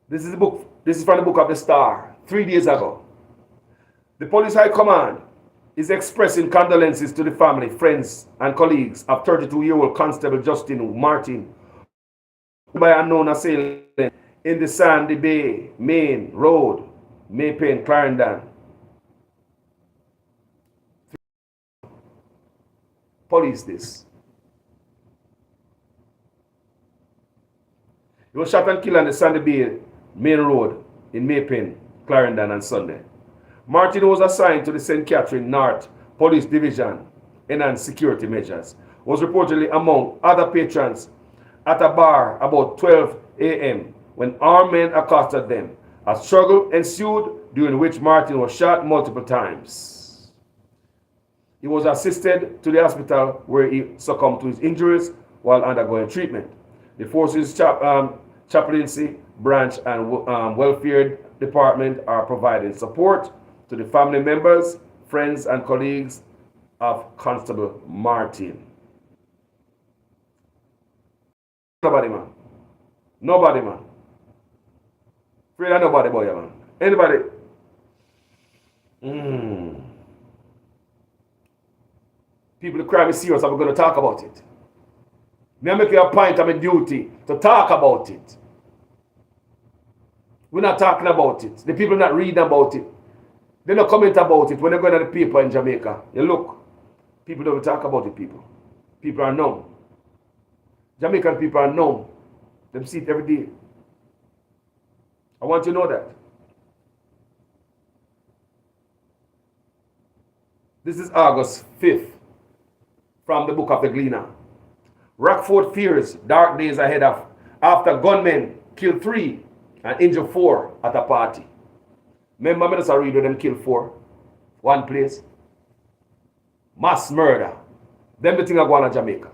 This is the book. This is from the book of the Star. 3 days ago. The police high command is expressing condolences to the family, friends, and colleagues of 32-year-old Constable Justin Martin by unknown assailant in the Sandy Bay, Main Road, Maypen, Clarendon. Police this. He was shot and killed on the Sandy Bay, Main Road in Maypen, Clarendon on Sunday. Martin was assigned to the St. Catherine North Police Division, enhanced security measures. Was reportedly among other patrons at a bar about 12 a.m. when armed men accosted them. A struggle ensued, during which Martin was shot multiple times. He was assisted to the hospital where he succumbed to his injuries while undergoing treatment. The Forces Chaplaincy Branch and Welfare Department are providing support to the family members, friends, and colleagues of Constable Martin. Nobody, man. Nobody, man. Afraid of nobody, boy, man. Anybody? People, the crime is serious, and we're going to talk about it. Me make it a point of my duty to talk about it. We're not talking about it. The people not reading about it. They don't comment about it when they go to the paper in Jamaica. You look, people don't talk about it, people. People are numb. Jamaican people are numb. They see it every day. I want you to know that. This is August 5th from the book of the Gleaner. Rockford fears dark days ahead after gunmen killed 3 and injured 4 at a party. Remember, I just read where them killed 4. One place. Mass murder. Them the thing are going on Jamaica.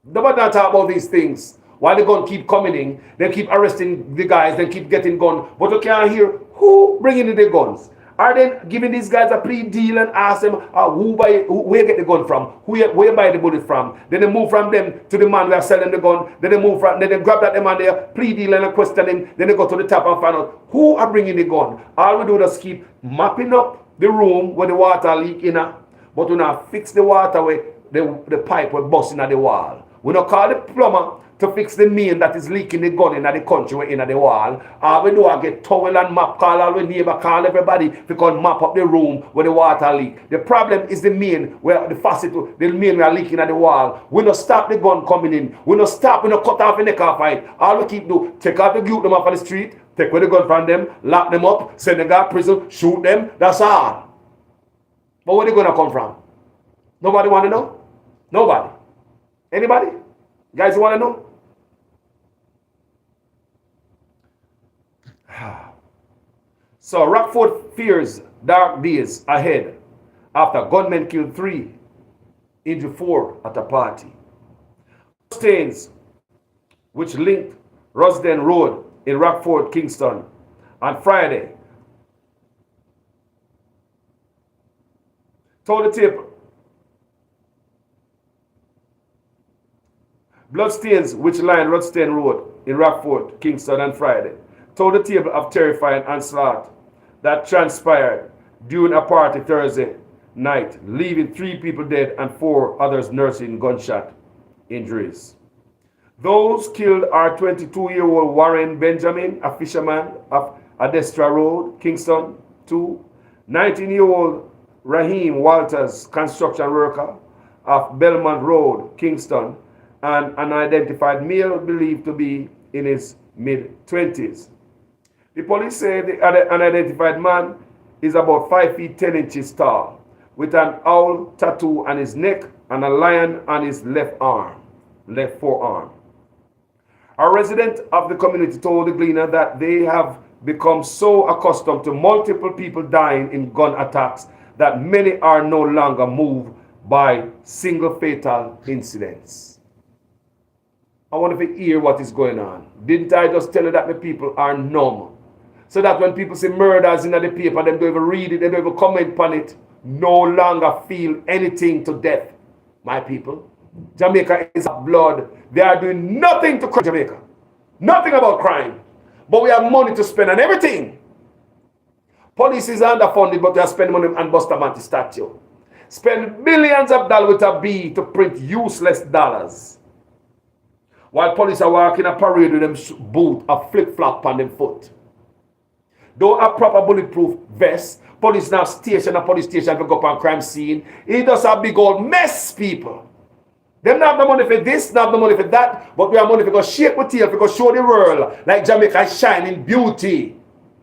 Nobody not talk about these things. While the gun keep coming in, they keep arresting the guys, they keep getting gun. But you can't hear who bringing in the guns. Are they giving these guys a plea deal and ask them where get the gun from? Where buy the bullet from? Then they move from them to the man who are selling the gun. Then they move from, then they grab that man there, plea deal and question him. Then they go to the top and find out who are bringing the gun. All we do is keep mapping up the room where the water leak in, but we not fix the water where the pipe will bust in the wall. We don't call the plumber to fix the main that is leaking the gun in the country in the wall. All we do is get towel and map, call all the neighbor, call everybody to come map up the room where the water leak. The problem is the main where the faucet, the main where leaking at the wall. We don't stop the gun coming in. We don't stop, we don't cut off the neck off it. All we keep do, take out the glue them off of the street, take away the gun from them, lock them up, send them to prison, shoot them. That's all. But where they gonna come from? Nobody want to know? Nobody. Anybody? Guys, you want to know? So Rockford fears dark days ahead after gunmen killed 3, injured 4 at a party. Stains, which linked Rusden Road in Rockford, Kingston, on Friday, told the tape. Bloodstains, which lined Rusden Road in Rockford, Kingston, on Friday, told the table of terrifying onslaught that transpired during a party Thursday night, leaving 3 people dead and 4 others nursing gunshot injuries. Those killed are 22-year-old Warren Benjamin, a fisherman of Diaspora Road, Kingston, 2, 19-year-old Raheem Walters, construction worker of Belmont Road, Kingston, and an unidentified male believed to be in his mid-20s. The police say the unidentified man is about 5 feet 10 inches tall, with an owl tattoo on his neck and a lion on his left forearm. A resident of the community told the Gleaner that they have become so accustomed to multiple people dying in gun attacks that many are no longer moved by single fatal incidents. I want to hear what is going on. Didn't I just tell you that the people are numb? So that when people see murders in the paper, they don't even read it, they don't even comment upon it, no longer feel anything to death. My people, Jamaica is blood. They are doing nothing to Jamaica. Nothing about crime. But we have money to spend on everything. Police is underfunded, but they are spending money on Bustamante statue. Spend billions of dollars with a B to print useless dollars. While police are walking a parade with them boot, a flip-flop on them foot. Don't have proper bulletproof vest. Police now station a police station to go up on crime scene. It does a big old mess, people. Them not have the money for this, not have the money for that, but we have money to go shake with tail, to go show the world like Jamaica is shining beauty.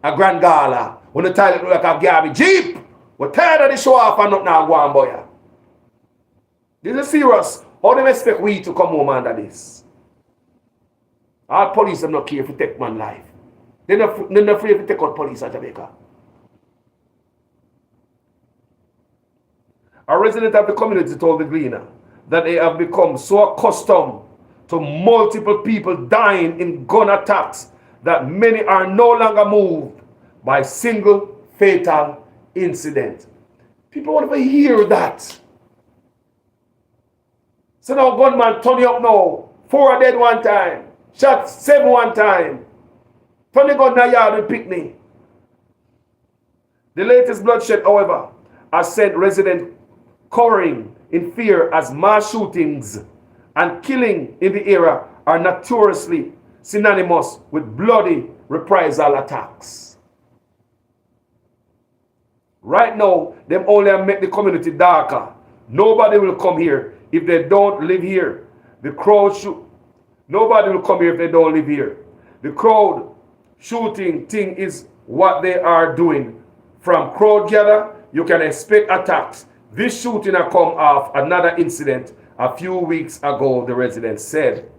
A grand gala. When the toilet look like a garbage jeep. We're tired of the show off and not now go on, boy. This is serious. How do they expect we to come home under this? Our police are not care to take man's life. They're not afraid to take out police in Jamaica. A resident of the community told the Gleaner that they have become so accustomed to multiple people dying in gun attacks that many are no longer moved by single fatal incident. People want to hear that. So now gunman turn you up now. 4 are dead one time. Shot 7 one time. Turn the gun in the yard with picnic. The latest bloodshed, however, has sent residents cowering in fear as mass shootings and killing in the area are notoriously synonymous with bloody reprisal attacks. Right now, them only make the community darker. Nobody will come here if they don't live here. The crowd nobody will come here if they don't live here. The crowd shooting thing is what they are doing. From crowd gather, you can expect attacks. This shooting has come off another incident a few weeks ago, the resident said.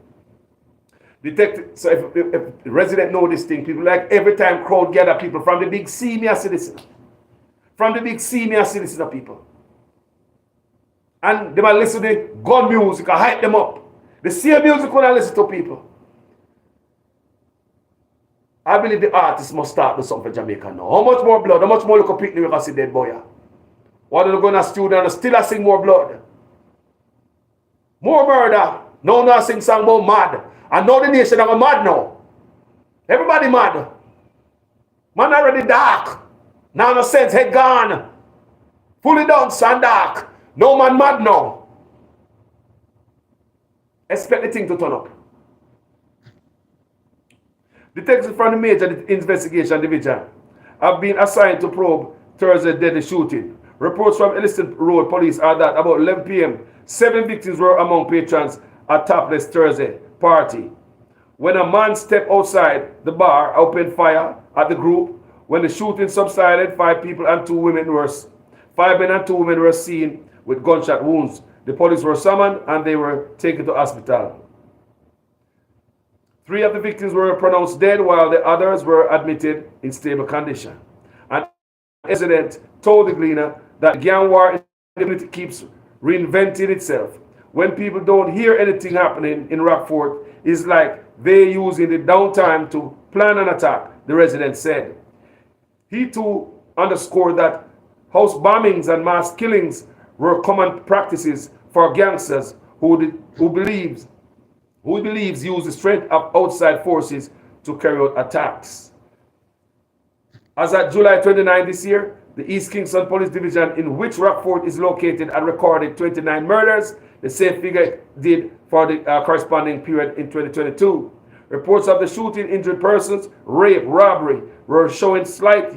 So if the resident know this thing, people like every time crowd gather people from the big senior citizen. From the big senior citizen of people. And they might listen to gun music and hype them up. The same music when I listen to people. I believe the artists must start with something for Jamaica now. How much more blood? How much more little picnic we can see dead boy? What are they going to studio and still sing more blood? More murder. No sing song about mad. And now the nation are mad now. Everybody mad. Man already dark. Now no sense, head gone. Fully done, and dark. No man mad now. Expect the thing to turn up. Detectives from the Major Investigation Division have been assigned to probe Thursday deadly shooting. Reports from Elliston Road Police are that about 11 p.m., 7 victims were among patrons at Topless Thursday party. When a man stepped outside the bar, opened fire at the group. When the shooting subsided, 5 men and 2 women were seen with gunshot wounds. The police were summoned and they were taken to hospital. 3 of the victims were pronounced dead while the others were admitted in stable condition. An incident told the Gleaner that gang war in the community keeps reinventing itself. When people don't hear anything happening in Rockfort, it's like they're using the downtime to plan an attack, the resident said. He too underscored that house bombings and mass killings were common practices for gangsters who believes use the strength of outside forces to carry out attacks. As at July 29 this year, the East Kingston Police Division, in which Rockfort is located, had recorded 29 murders. The same figure did for the corresponding period in 2022. Reports of the shooting, injured persons, rape, robbery were showing slight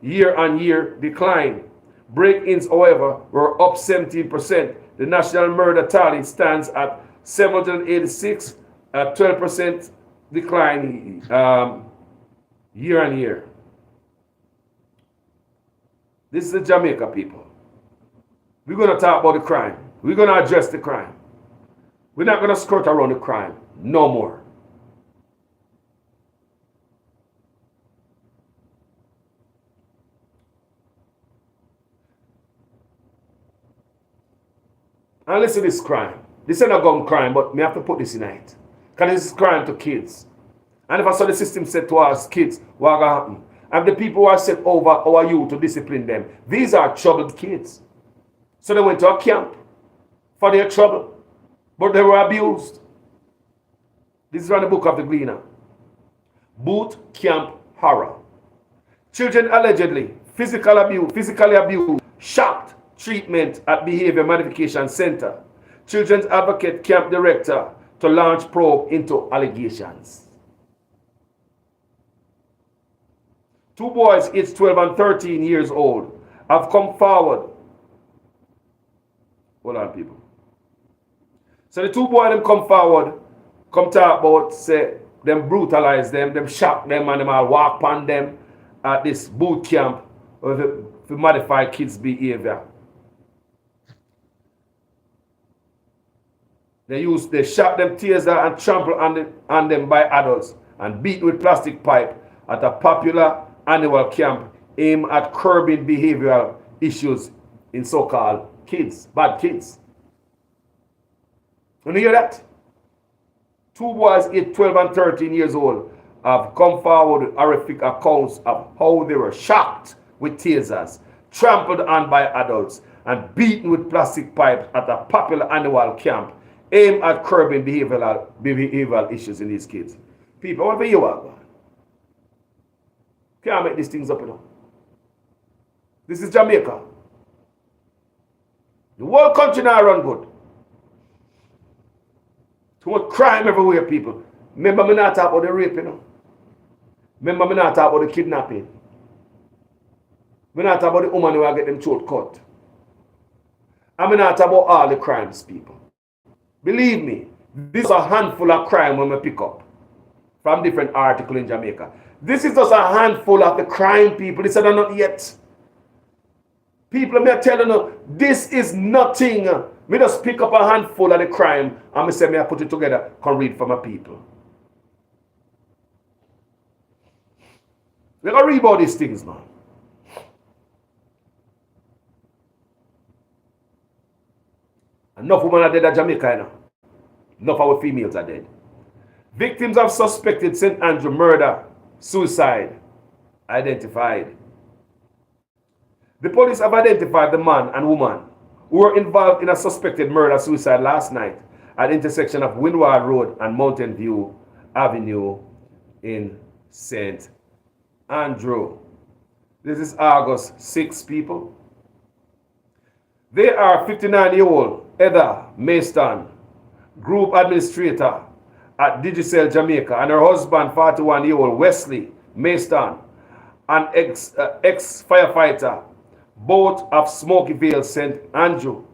year-on-year decline. Break-ins, however, were up 17%. The national murder tally stands at 786, a 12% decline year-on-year. This is the Jamaica people. We're going to talk about the crime. We're going to address the crime. We're not going to skirt around the crime. No more. And listen to this crime. This ain't a gun crime, but me have to put this in it. Because this is crime to kids. And if I saw the system set to us kids, what going to happen? And the people who are set over our youth to discipline them, these are troubled kids. So they went to a camp for their trouble, but they were abused. This is from the book of the Gleaner. Boot camp horror. Children allegedly physically abused, shocked treatment at behavior modification center. Children's Advocate Camp Director, to launch probe into allegations. 2 boys aged 12 and 13 years old have come forward. Hold on, people. So the 2 boys them come forward, come talk about, say, them brutalize them shock them, and them all walk on them at this boot camp to modify kids' behavior. They shot them taser and trample on them by adults and beat with plastic pipe at a popular annual camp aimed at curbing behavioral issues in so-called kids, bad kids. You hear that? 2 boys, 12 and 13 years old, have come forward with horrific accounts of how they were shocked with tasers, trampled on by adults, and beaten with plastic pipes at a popular annual camp aimed at curbing behavioral issues in these kids. People, whatever you are, can't make these things up, you know. This is Jamaica. The whole country now run good. Too much crime everywhere, people. Remember me not talk about the rape, you know. Remember me not talk about the kidnapping. Me not talk about the woman who will get them throat cut. And me not talk about all the crimes, people. Believe me, this is a handful of crime when we pick up from different articles in Jamaica. This is just a handful of the crime, people. This is not yet. People, me are telling you, this is nothing. Me just pick up a handful of the crime and me say me I put it together, can read for my people. We gotta read about these things, man. Enough women are dead at Jamaica, you know. Enough of our females are dead. Victims of suspected St. Andrew murder, suicide, identified. The police have identified the man and woman who were involved in a suspected murder-suicide last night at the intersection of Windward Road and Mountain View Avenue in St. Andrew. This is August 6, people. They are 59-year-old Heather Mayston, Group Administrator at Digicel Jamaica, and her husband, 41-year-old Wesley Mayston, an ex-firefighter, both of Smoky Vale, St. Andrew.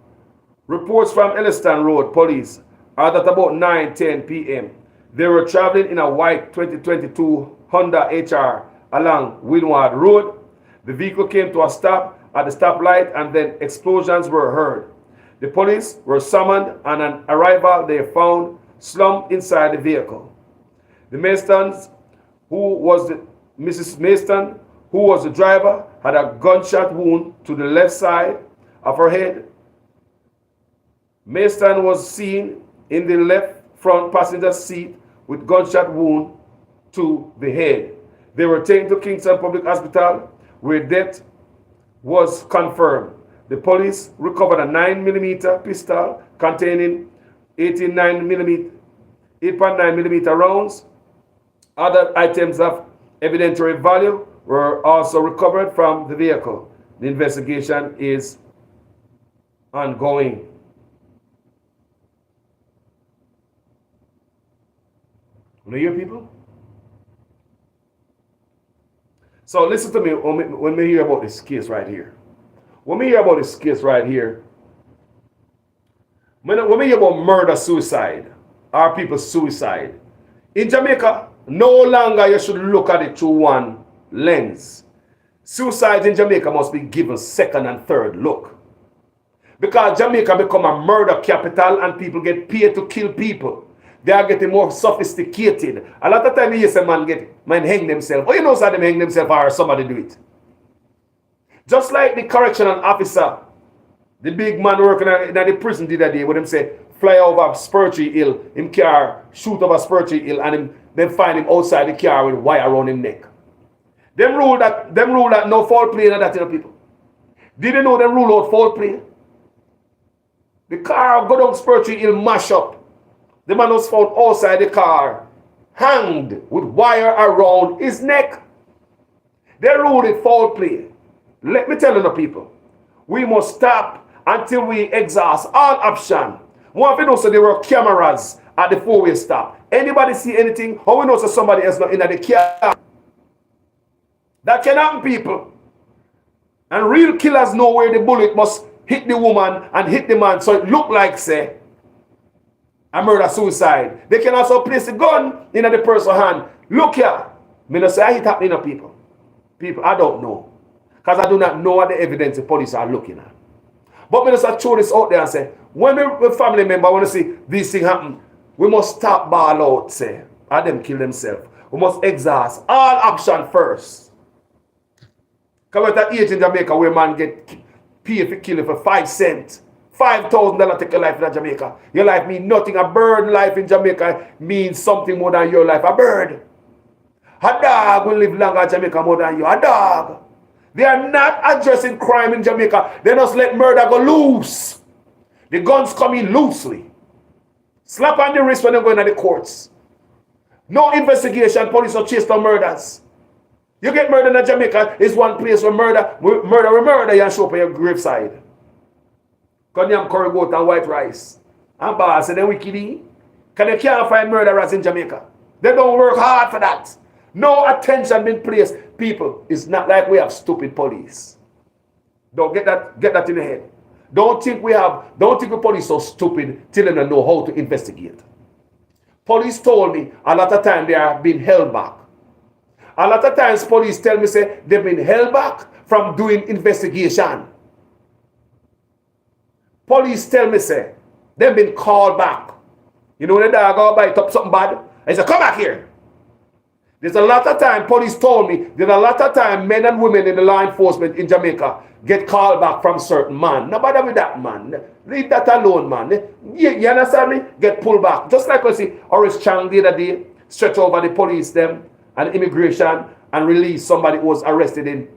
Reports from Elliston Road Police are that about 9:10 p.m. they were traveling in a white 2022 Honda HR along Windward Road. The vehicle came to a stop at the stoplight and then explosions were heard. The police were summoned, and on arrival they found slumped inside the vehicle. The Maystons, Mrs. Mayston, who was the driver, had a gunshot wound to the left side of her head. Mayston was seen in the left front passenger seat with gunshot wound to the head. They were taken to Kingston Public Hospital, where death was confirmed. The police recovered a 9mm pistol containing 8.9mm rounds. Other items of evidentiary value were also recovered from the vehicle. The investigation is ongoing. You hear, people? So listen to me when we hear about this case right here. When we hear about this case right here, when we hear about murder, suicide, or people's suicide, in Jamaica, no longer you should look at it through one lens. Suicide in Jamaica must be given second and third look. Because Jamaica become a murder capital and people get paid to kill people. They are getting more sophisticated. A lot of times you see man hang themselves. Oh, you know, so them hang themselves or somebody do it. Just like the correctional officer, the big man working in the prison did that day, where them say, fly over Spurtree Hill, him car, shoot over Spurtree Hill, and then find him outside the car with wire around his neck. Them rule that no foul play and that, you know, people. Did you know them rule out foul play? The car go down Spurtree Hill, mash up. The man was found outside the car, hanged with wire around his neck. They ruled it foul play. Let me tell you, the people, we must stop until we exhaust all options. One thing also, there were cameras at the four-way stop. Anybody see anything? How we know so somebody else not in the car? That can happen, people. And real killers know where the bullet must hit the woman and hit the man, so it look like, say, a murder-suicide. They can also place a gun in the person's hand. Look here. Me not say I hit happening to people. People, I don't know. Because I do not know what the evidence the police are looking at. But me just throw this out there and say, when we family member want to see these things happen, we must stop ball out, say, and them kill themselves. We must exhaust all action first. Come at that age in Jamaica where man get paid for killing for 5 cents. $5,000 take a life in Jamaica. Your life means nothing. A bird life in Jamaica means something more than your life. A bird. A dog will live longer in Jamaica more than you. A dog. They are not addressing crime in Jamaica. They just let murder go loose. The guns come in loosely. Slap on the wrist when they go into the courts. No investigation. Police don't chase no murders. You get murdered in Jamaica, is one place where murder, you show up on your graveside. Because you have curry goat and white rice. And boss, and then we kidding. Because they can't find murderers in Jamaica. They don't work hard for that. No attention being placed. People, it's not like we have stupid police. Don't get that in the head. Don't think the police so stupid till they don't know how to investigate. Police told me a lot of time they are being held back. A lot of times police tell me say they've been held back from doing investigation. Police tell me say they've been called back. You know when the dog go bite up something bad, I say come back here. There's a lot of time, police told me, there's a lot of time men and women in the law enforcement in Jamaica get called back from certain man. No bother with that man. Leave that alone, man. You understand me? Get pulled back. Just like we see Horace Chang the other day, stretch over the police them and immigration and release somebody who was arrested in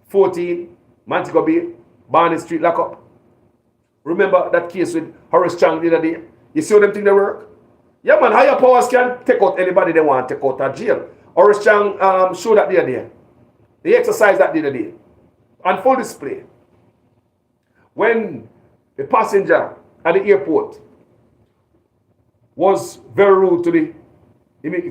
14, Montego Bay, Barney Street lockup. Remember that case with Horace Chang the other day? You see how them things they work? Yeah, man, higher powers can take out anybody they want to take out of jail. Horace Chang showed that the other day. They exercised that the other day. On full display. When the passenger at the airport was very rude to the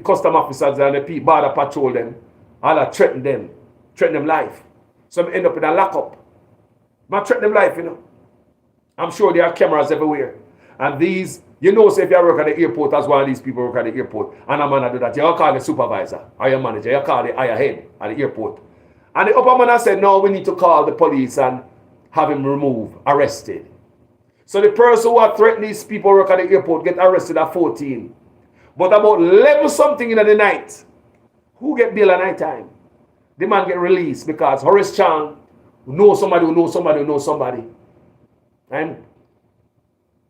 custom officers and the border patrol them, all threaten them life. Some end up in a lockup. Man threaten them life, you know. I'm sure there are cameras everywhere. And these, you know, say if you work at the airport as one of these people work at the airport, and a man do that, you call the supervisor or your manager, you call the higher head at the airport. And the upper man said, no, we need to call the police and have him removed, arrested. So the person who had threatened these people work at the airport get arrested at 14. But about 11 something in the night, who get bail at night time? The man get released because Horace Chang knows somebody who knows somebody who knows somebody. And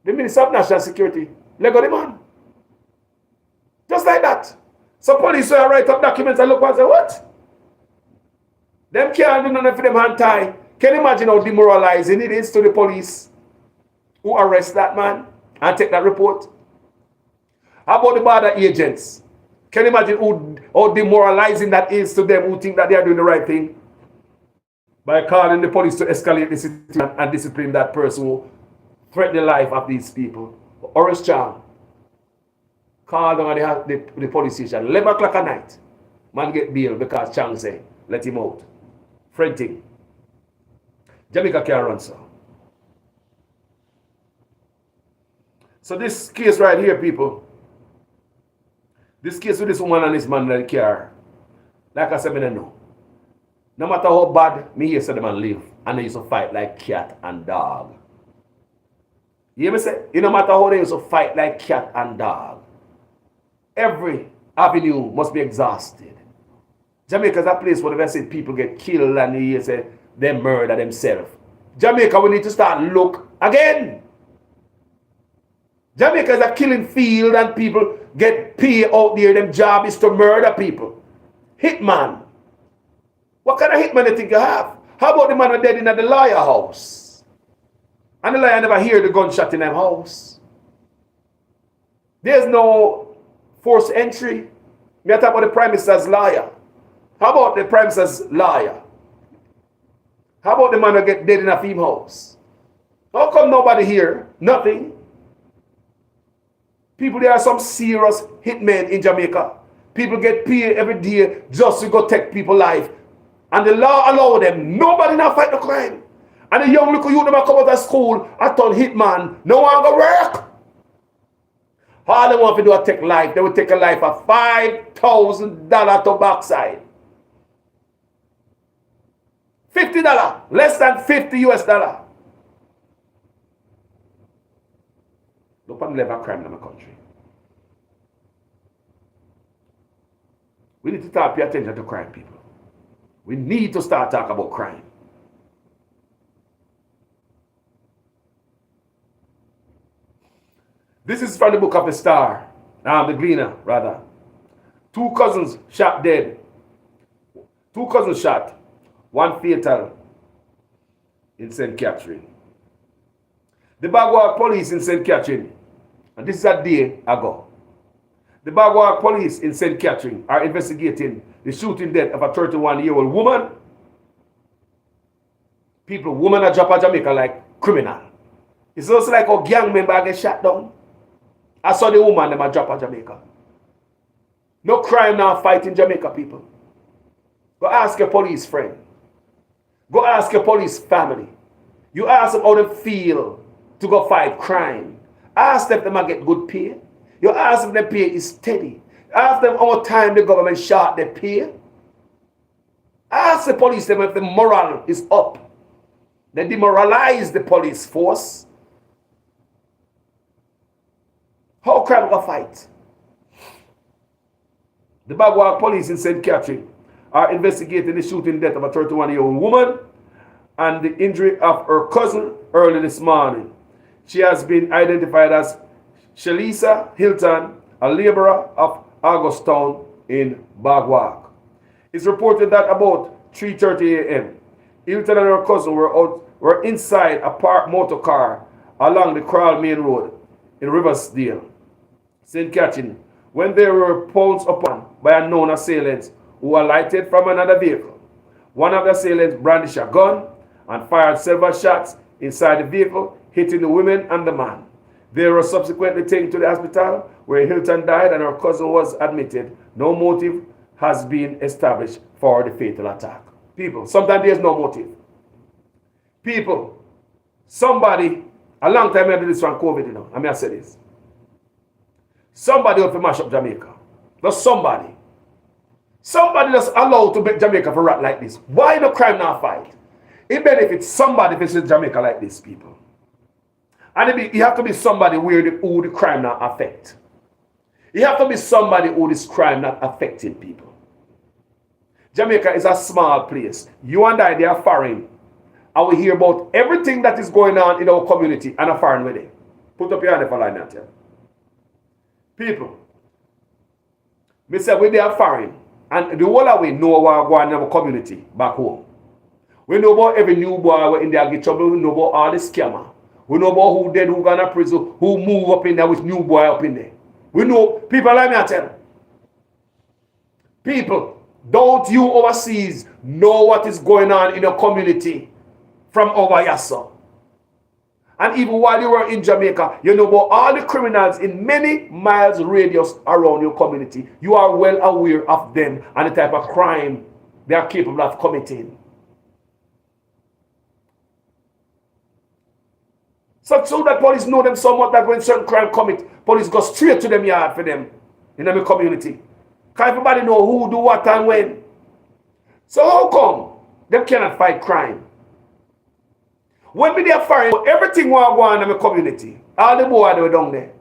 the Minister of National Security let go the man. Just like that. So police will write up documents and look and say, what? Them can't do nothing for them hand tie. Can you imagine how demoralizing it is to the police who arrest that man and take that report? How about the border agents? Can you imagine how demoralizing that is to them who think that they are doing the right thing? By calling the police to escalate the situation and discipline that person who threaten the life of these people. Horace Chang called on the police station 11 o'clock at night. Man get bail because Chang say let him out. Frenting. Jamaica can't run so. So this case right here, people. This case with this woman and this man in the car. Like I said, I don't know. No matter how bad me hear say the man live, and they used to fight like cat and dog. You hear me say? You no matter how they used to fight like cat and dog. Every avenue must be exhausted. Jamaica is a place where they say people get killed and you say they murder themselves. Jamaica, we need to start look again. Jamaica is a killing field and people get paid out there. Their job is to murder people. Hitman. What kind of hitman do you think you have? How about the man who dead in the lawyer house? And the lawyer never hear the gunshot in them house. There's no forced entry. We are talking about the Prime Minister's lawyer. How about the Prime Minister's lawyer? How about the man who get dead in a film house? How come nobody here? Nothing. People, there are some serious hitmen in Jamaica. People get paid every day just to go take people's life. And the law allow them. Nobody now fight the crime. And the young little youth that come out of school, I told hitman, no one go work. All they want to do is take life. They will take a life of $5,000 to backside. $50, less than $50 US. Look at the level of crime in my country. We need to start paying attention to crime, people. We need to start talking about crime. This is from the book of the Star, the Gleaner, rather. 2 cousins shot dead. 2 cousins shot, 1 fatal in St. Catherine. The Bagwag police in St. Catherine, and this is a day ago. The Bagwag police in St. Catherine are investigating the shooting death of a 31-year-old woman. People, women are dropped in Jamaica like criminal. It's also like a gang member get shot down. I saw the woman them a drop in Jamaica. No crime now fight in Jamaica, people. Go ask your police friend. Go ask your police family. You ask them how they feel to go fight crime. Ask them if they get good pay. You ask if the pay is steady. Ask them how much time the government shot their pay. Ask the police them if the morale is up. They demoralize the police force. How crime go fight? The Bagwag police in St. Catherine are investigating the shooting death of a 31-year-old woman and the injury of her cousin early this morning. She has been identified as Shalisa Hilton, a laborer of Augustown in Bagwag. It's reported that about 3:30 a.m., Hilton and her cousin were inside a parked motor car along the Crawl Main Road in Riversdale, St. Catherine, when they were pounced upon by unknown assailants who alighted from another vehicle. One of the assailants brandished a gun and fired several shots inside the vehicle, hitting the women and the man. They were subsequently taken to the hospital where Hilton died and her cousin was admitted. No motive has been established for the fatal attack. People, sometimes there's no motive. People, somebody, a long time I did this from COVID, I mean I say this. Somebody will mash up Jamaica. Just somebody. Somebody that's allowed to make Jamaica for rat like this. Why no crime now fight? It benefits somebody if it's Jamaica like this, people. And it have to be somebody who the crime not affect. It have to be somebody who this crime not affecting people. Jamaica is a small place. You and I, they are foreign. And we hear about everything that is going on in our community and are foreign with it. Put up your hand if I like that. Yeah. People, me say we they are foreign. And the whole of we know what going on in our community back home. We know about every new boy in there get trouble. We know about all the scammer. We know about who dead, who gone to prison, who move up in there with new boy up in there. We know, people like me I tell. People, don't you overseas know what is going on in your community from over here, sir? And even while you were in Jamaica, you know about all the criminals in many miles radius around your community. You are well aware of them and the type of crime they are capable of committing. So that police know them somewhat that when certain crime commit, police go straight to them yard for them in the community. Because everybody know who do what and when. So how come them cannot fight crime? When we are fighting, everything will go on in the community. All the boys they were down there.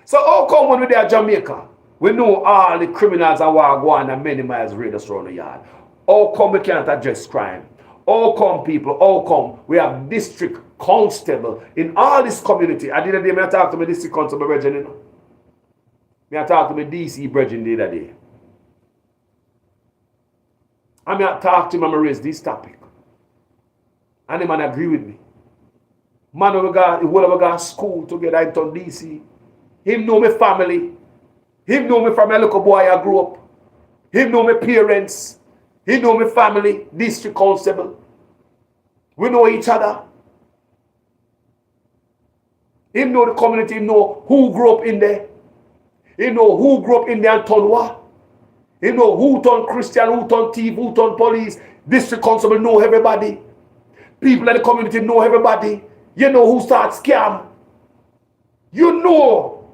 So how come when we are Jamaica, we know all the criminals are go on and many miles radius around the yard? How come we can't address crime? How come people, how come we have district constable in all this community? I did a day, I talk to my district constable brethren, you know. I talk to my DC brethren the other day. I talk to him and I raise this topic. And the man agree with me. Man, we got school together in DC. Him know my family. Him know me from a little boy I grew up. Him know my parents. He know my family, district constable. We know each other. He know the community, he know who grew up in there. He know who grew up in there and turn what. He know who turned Christian, who turned thief, who turned police. District constable know everybody. People in the community know everybody. You know who starts scam. You know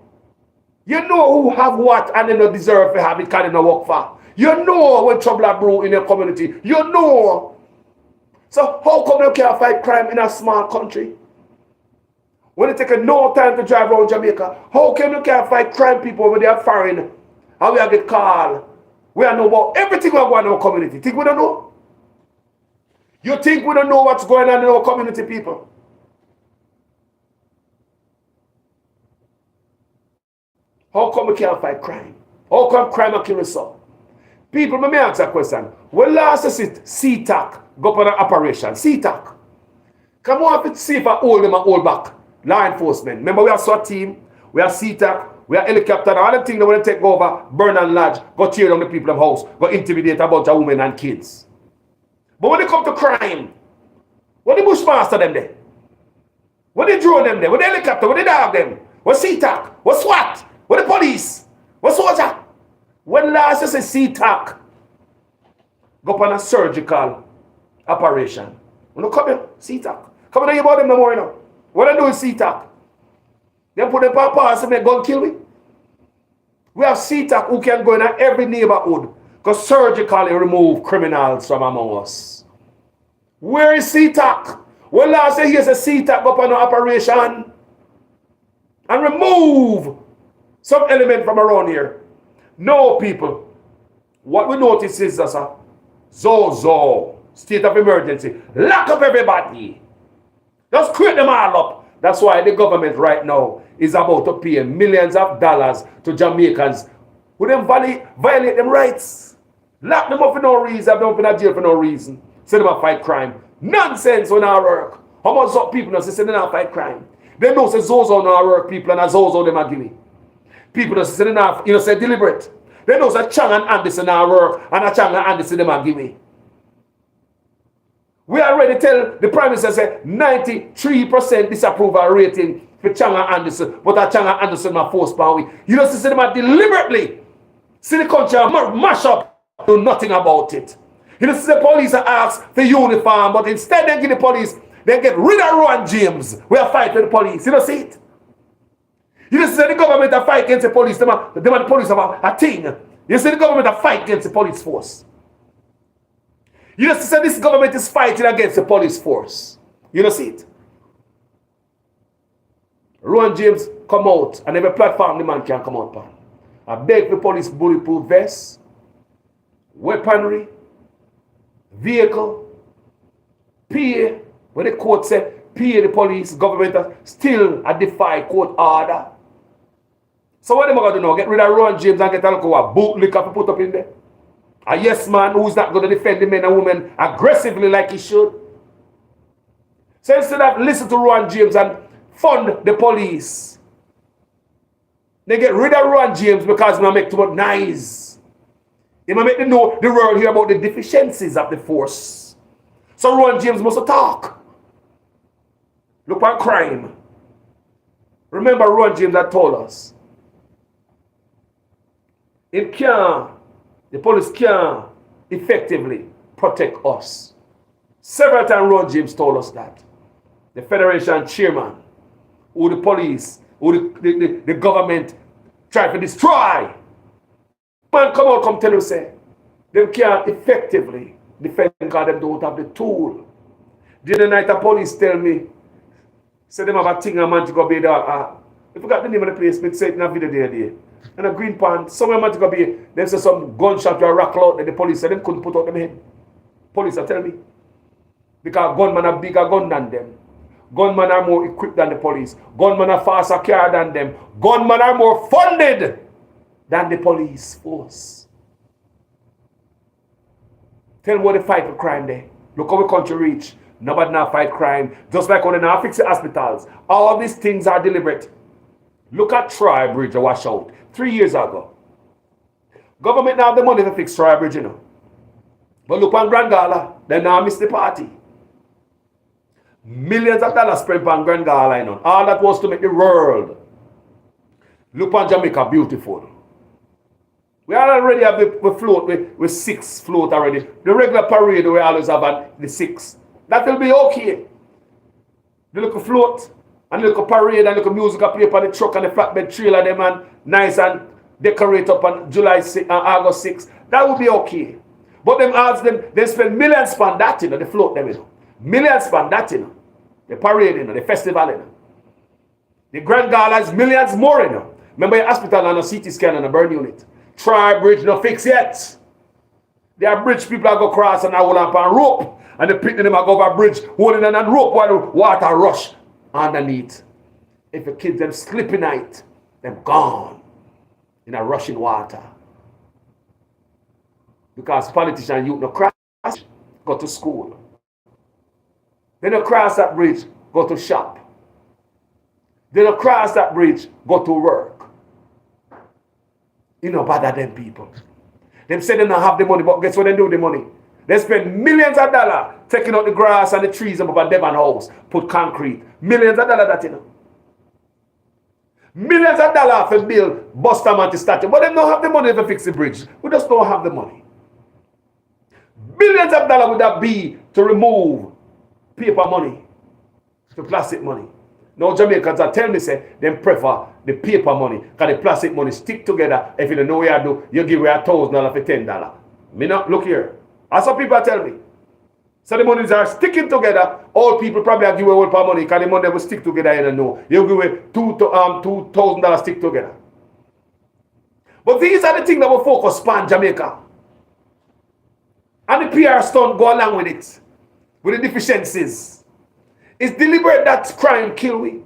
who have what and they don't deserve to have it, can not work for. You know when trouble are brewed in your community. You know. So how come you can't fight crime in a small country? When it take no time to drive around Jamaica, how come you can't fight crime people over there foreign? How we get called? We don't know about everything going on in our community. Think we don't know? You think we don't know what's going on in our community, people? How come we can't fight crime? How come crime and kill us all? People, let me ask a question. When last is it CTAC go up on an operation? CTAC. Come on, if it's see if I hold them and hold back. Law enforcement. Remember, we have SWAT team, we have CTAC, we have helicopter, all the things that want to take over, burn and lodge, go tear down the people of house, go intimidate a bunch of women and kids. But when it comes to crime, what the bushmaster them there? What the drone them there? What the helicopter? What the dog them? What CTAC? What SWAT? What the police? What soldier? When last you say CTAC go up on a surgical operation? When you come here, CTAC. Come and hear about them no more, you know. What they do is CTAC. They put them on pass and they go and kill me. We have CTAC who can go in every neighborhood because surgically remove criminals from among us. Where is CTAC? Well, last year here's a CTAC go up on an operation and remove some element from around here. No, people. What we notice is that Zozo, state of emergency, lock up everybody. Just create them all up. That's why the government right now is about to pay millions of dollars to Jamaicans who then violate them rights. Lock them up for no reason, have them up in jail for no reason. Say them a fight crime. Nonsense when I work. How much people know say they not fight crime? They know say Zozo no work people and a Zozo them a give me. People that say they not, say deliberate. They know say Chang and Anderson not work and a Chang and Anderson them a give me. We already tell the Prime Minister say 93% disapproval rating for Changa Anderson, but a Changa Anderson ma force power. You know, see them deliberately see the country mash up, do nothing about it. You know, see the police are asked for uniform, but instead they give the police, they get rid of Rowan James. We are fighting the police. You know, see it? You know, see the government are fight against the police. Them and the police have a thing. You see the government are fight against the police force. You know, say this government is fighting against the police force. You know, see it? Rowan James come out and every platform the man can come out on. I beg the police bulletproof vests, weaponry, vehicle, pay. When the court said pay the police, government still a defy court order. So what am I going to do now? Get rid of Rowan James and get a look boot liquor to put up in there? A yes man who's not going to defend the men and women aggressively like he should. So instead of listen to Rowan James and fund the police, they get rid of Rowan James because he make too much noise. He make the world hear about the deficiencies of the force. So Rowan James must talk. Look at crime. Remember Rowan James that told us. The police can't effectively protect us. Several times Ron James told us that. The Federation chairman, who the police, who the government try to destroy. Man come tell you say, they can't effectively defend because they don't have the tool. The other night the police tell me, say them have a thing a man to go be there. I forgot the name of the place, but say it in a video there. And a green pan, somewhere man to go be, they say some gunshot or rock out, and the police said them couldn't put out them head. Police are telling me. Because gunmen are bigger gun than them. Gunmen are more equipped than the police. Gunmen are faster car than them. Gunmen are more funded than the police force. Tell me what they fight for crime there. Look how the country reach. Nobody now fight crime. Just like when they now fix the hospitals. All these things are deliberate. Look at Troy Bridge, a washout 3 years ago. Government now have the money to fix Troy Bridge, you know. But look on Grand Gala, they now miss the party. Millions of dollars spent on Grand Gala Island. All that was to make the world look on Jamaica beautiful. We already have the float with 6 float already. The regular parade we always have at the 6. That will be okay. The little float and the little parade and the little music play up on the truck and the flatbed trailer them and nice and decorate up on August 6th. That would be okay. But them ask them, they spend millions on that, the float them, Millions on that, The parade, the festival, The Grand Gala is millions more, Remember your hospital and a CT scan and a burn unit. Try bridge no fix yet. There are bridge people that go cross and I hold up on rope. And the people them go over bridge holding on and rope while the water rush underneath. If the kids them slip in night, them gone in a rushing water. Because politicians youth no cross, go to school. They don't cross that bridge, go to shop. They don't cross that bridge, go to work. You know bother them people. Them say they don't have the money, but guess what they do with the money? They spend millions of dollars taking out the grass and the trees up at Devon House, put concrete. Millions of dollars that Millions of dollars for build Bustamante statue, but they don't have the money to fix the bridge. We just don't have the money. Billions of dollars would that be to remove paper money to plastic money. Now Jamaicans are telling me say them prefer the paper money because the plastic money stick together. If you don't know what you do, you give away $1,000 for $10. Me not look here. As some people tell me. So the monies are sticking together. All people probably are giving away money because the money will stick together. You don't know. You give away $2,000 stick together. But these are the things that will focus on Jamaica. And the PR stunt go along with it. With the deficiencies. It's deliberate that crime kill we.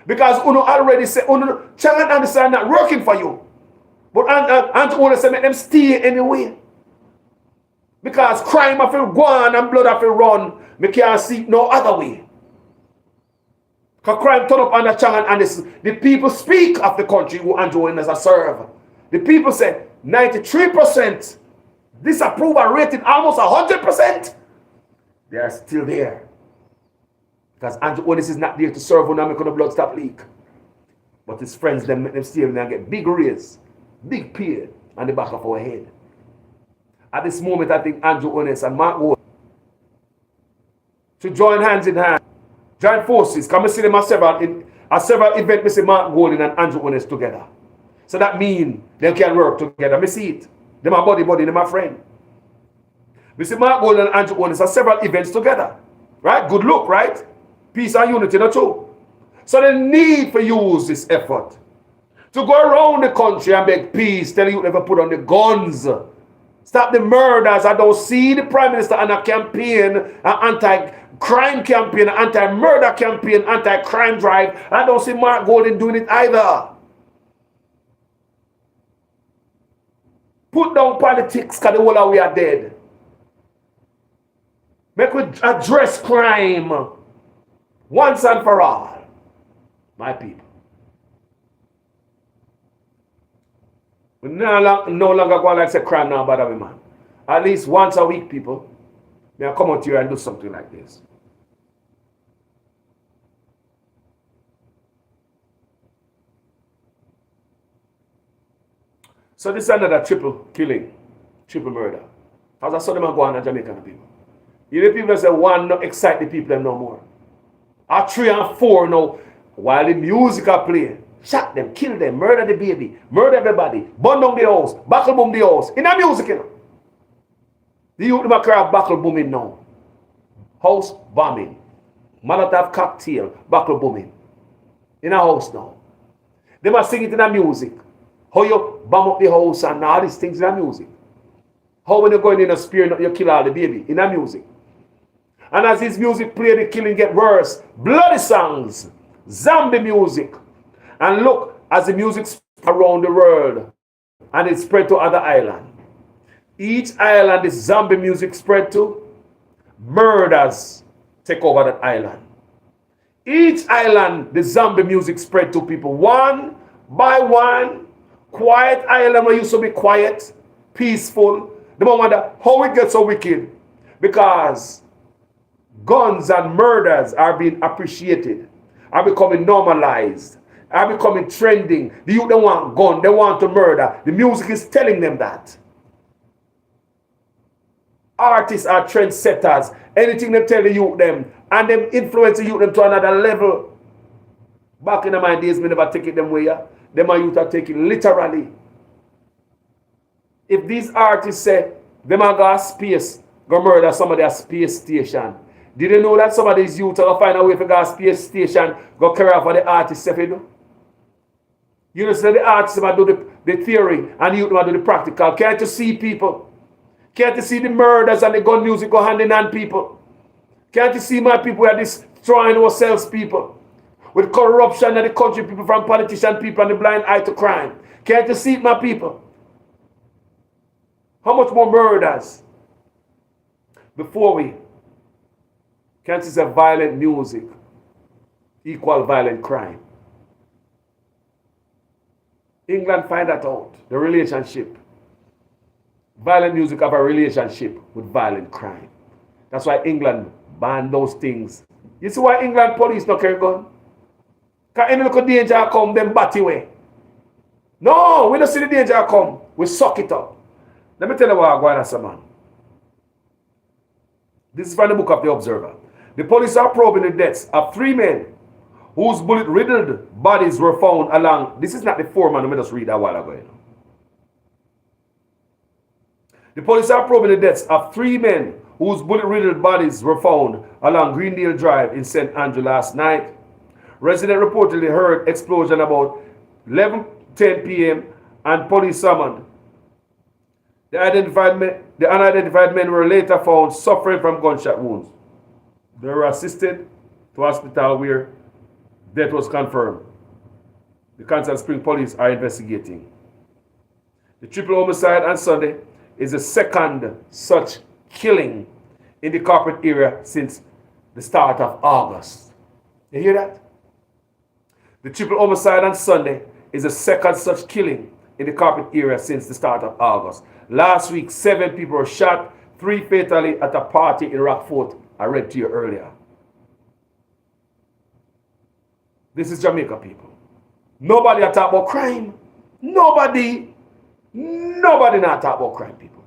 Because Uno already say, Uno, Chang understand not working for you. But and Uno say, make them stay anyway. Because crime have to go on and blood have to run. We can't see no other way. Because crime turn up under Chang and the people speak of the country who Andrew as a serve. The people say 93% disapproval rating, almost 100%. They are still there. Because Andrew Onis is not there to serve when I'm making the blood stop leak. But his friends, them make them steal and get big raise, big pay on the back of our head. At this moment, I think Andrew Onis and Mark Wood should join hands in hand, join forces. Come and see them at several events. We see Mark Golding and Andrew Onis together. So that means they can work together. Me see it. They're my buddy, they're my friend. We see Mark Golding and Andrew Onis at several events together. Right? Good look, right? Peace and unity, not true. So they need to use this effort to go around the country and beg peace, tell you never put on the guns. Stop the murders. I don't see the Prime Minister on a campaign, an anti-crime campaign, an anti-murder campaign, anti-crime drive. I don't see Mark Golding doing it either. Put down politics because the whole of we are dead. Make we address crime once and for all. My people. We no longer go like say crime now bother me, man. At least once a week, people, may I come out here and do something like this. So this is another triple killing, triple murder. As I saw them go on in Jamaican people. You know people that say one not excite the people no more. At 3 and 4 now, while the music are playing, shot them, kill them, murder the baby, murder everybody, burn down the house, buckle boom the house. In the music, you know. The youth them cry buckle booming now. House bombing. Molotov cocktail, buckle booming. In a house now. They must sing it in the music. How you bomb up the house and all these things in the music. How when you're going in a spear, you kill all the baby in the music. And as his music play, the killing get worse. Bloody songs, zombie music. And look, as the music spread around the world, and it spread to other islands. Each island this zombie music spread to, murders take over that island. Each island the zombie music spread to people one by one. Quiet island where used to be quiet, peaceful. The moment that how it gets so wicked, because guns and murders are being appreciated, are becoming normalized, are becoming trending. The youth, they want gun, they want to murder. The music is telling them that. Artists are trendsetters. Anything they tell the youth them, and them influence the youth them to another level. Back in my days, me never take it them way. Them my youth are taking literally. If these artists say them are going to space, go murder some of their space station, did you know that some of these youth are going to find a way to go to space station, go carry out for the artists if you do? You know, so the artists might do the theory and the youth might do the practical. Can't you see people? Can't you see the murders and the gun music go hand in hand, people? Can't you see my people? We are destroying ourselves, people. With corruption and the country, people from politician people and the blind eye to crime. Can't you see it, my people? How much more murders? Before we can't you say violent music equal violent crime? England find that out, the relationship. Violent music have a relationship with violent crime. That's why England banned those things. You see why England police don't carry gun? Because any little danger come, them bat away. No, we don't see the danger come. We suck it up. Let me tell you what I'm going to say, man. This is from the book of The Observer. The police are probing the deaths of 3 men whose bullet-riddled bodies were found along. This is not the foreman, let me just read that a while ago. You know. The police are probing the deaths of 3 men whose bullet-riddled bodies were found along Greendale Drive in St. Andrew last night. Residents reportedly heard explosion about 11:10 p.m. and police summoned. The unidentified men were later found suffering from gunshot wounds. They were assisted to hospital where death was confirmed. The Kansas Spring police are investigating. The triple homicide on Sunday is the second such killing in the corporate area since the start of August. You hear that? The triple homicide on Sunday is the second such killing in the corporate area since the start of August. Last week, 7 people were shot, 3 fatally at a party in Rockfort. I read to you earlier. This is Jamaica, people. Nobody talk about crime. Nobody not talk about crime, people.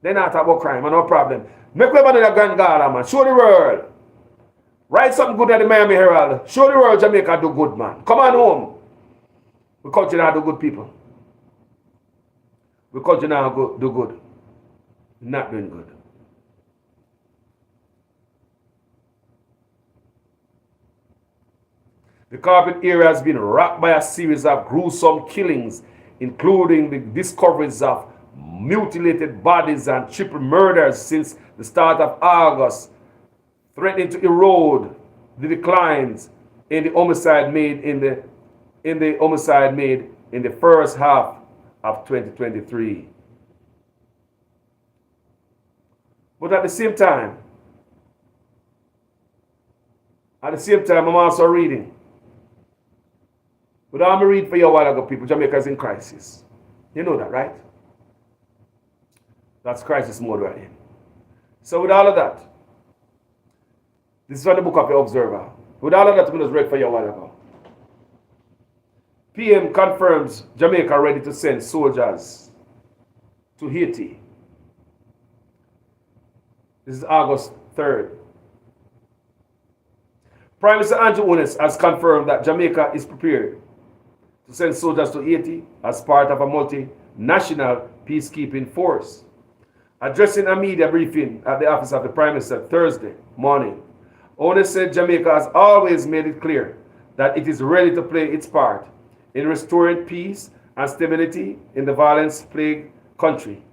They not talk about crime, no problem. Make way for the Grand Gala, man. Show the world. Write something good at the Miami Herald. Show the world Jamaica do good, man. Come on home. We country now do good, people. We country now do good. Not doing good. The carpet area has been rocked by a series of gruesome killings, including the discoveries of mutilated bodies and triple murders since the start of August, threatening to erode the declines in the homicide made in the first half of 2023. But at the same time, I'm also reading. But I'm read for you a while ago, people. Jamaica is in crisis. You know that, right? That's crisis mode we're in. So with all of that, this is from the book of The Observer. With all of that, we just read for you a while ago. PM confirms Jamaica ready to send soldiers to Haiti. This is August 3rd. Prime Minister Andrew Ones has confirmed that Jamaica is prepared to send soldiers to Haiti as part of a multinational peacekeeping force. Addressing a media briefing at the office of the Prime Minister Thursday morning, Ones said Jamaica has always made it clear that it is ready to play its part in restoring peace and stability in the violence-plagued country.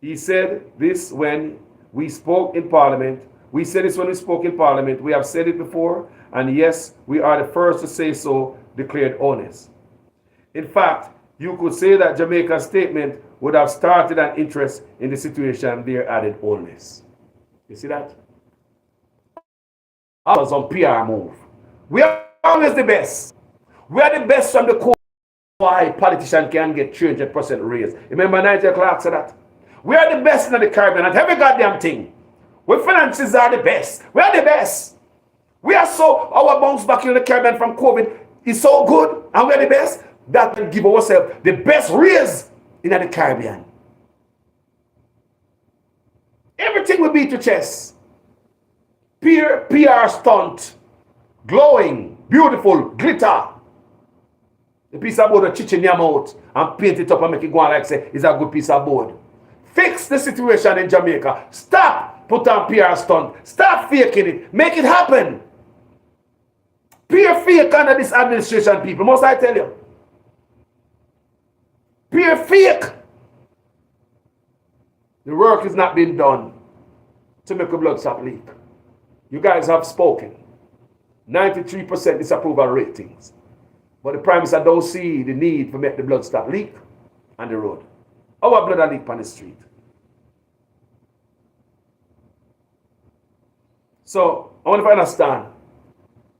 He said this when we spoke in Parliament. We said this when we spoke in Parliament. We have said it before, and yes, we are the first to say so, declared Ones. In fact, you could say that Jamaica's statement would have started an interest in the situation there, added Ones. You see that? That was on PR move. We are always the best. We are the best from the core. Why politician can get 300% raise. Remember Nigel Clark said that? We are the best in the Caribbean at every goddamn thing. Our finances are the best. We are the best. We are so, our bounce back in the Caribbean from COVID is so good, and we are the best, that can give ourselves the best raise in the Caribbean. Everything will beat to chess. PR stunt, glowing, beautiful, glitter. The piece of board of chichen your mouth and paint it up and make it go on like say it's a good piece of board. Fix the situation in Jamaica. Stop put on PR stunt. Stop faking it. Make it happen. Pure fake under this administration, people. Must I tell you? Pure fake. The work is not being done to make a blood stop leak. You guys have spoken. 93% disapproval ratings. But the Prime Minister don't see the need to make the blood stop leak on the road. Our blood are leak on the street. So, I want to understand.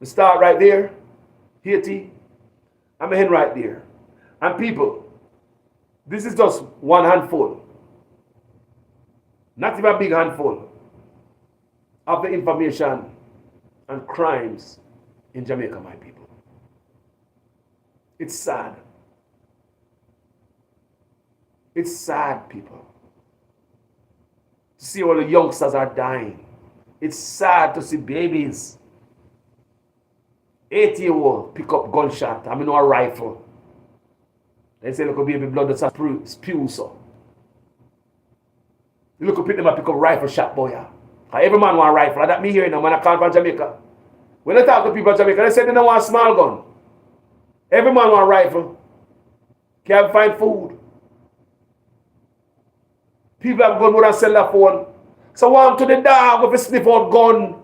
We start right there, Haiti. I'm heading right there. And people, this is just one handful. Not even a big handful of the information and crimes in Jamaica, my people. It's sad. It's sad, people. To see all the youngsters are dying. It's sad to see babies. 8-year-old pick up gunshot. I mean, a rifle. They say, look, baby blood that's spew, so. You look at them and pick up rifle shot, boy. Every man want a rifle. That me hearing them when I call from Jamaica. When I talk to people in Jamaica, they say they don't want a small gun. Every man want a rifle. Can't find food. People have gun more than sell their phone. So want to the dog with a sniff out gun.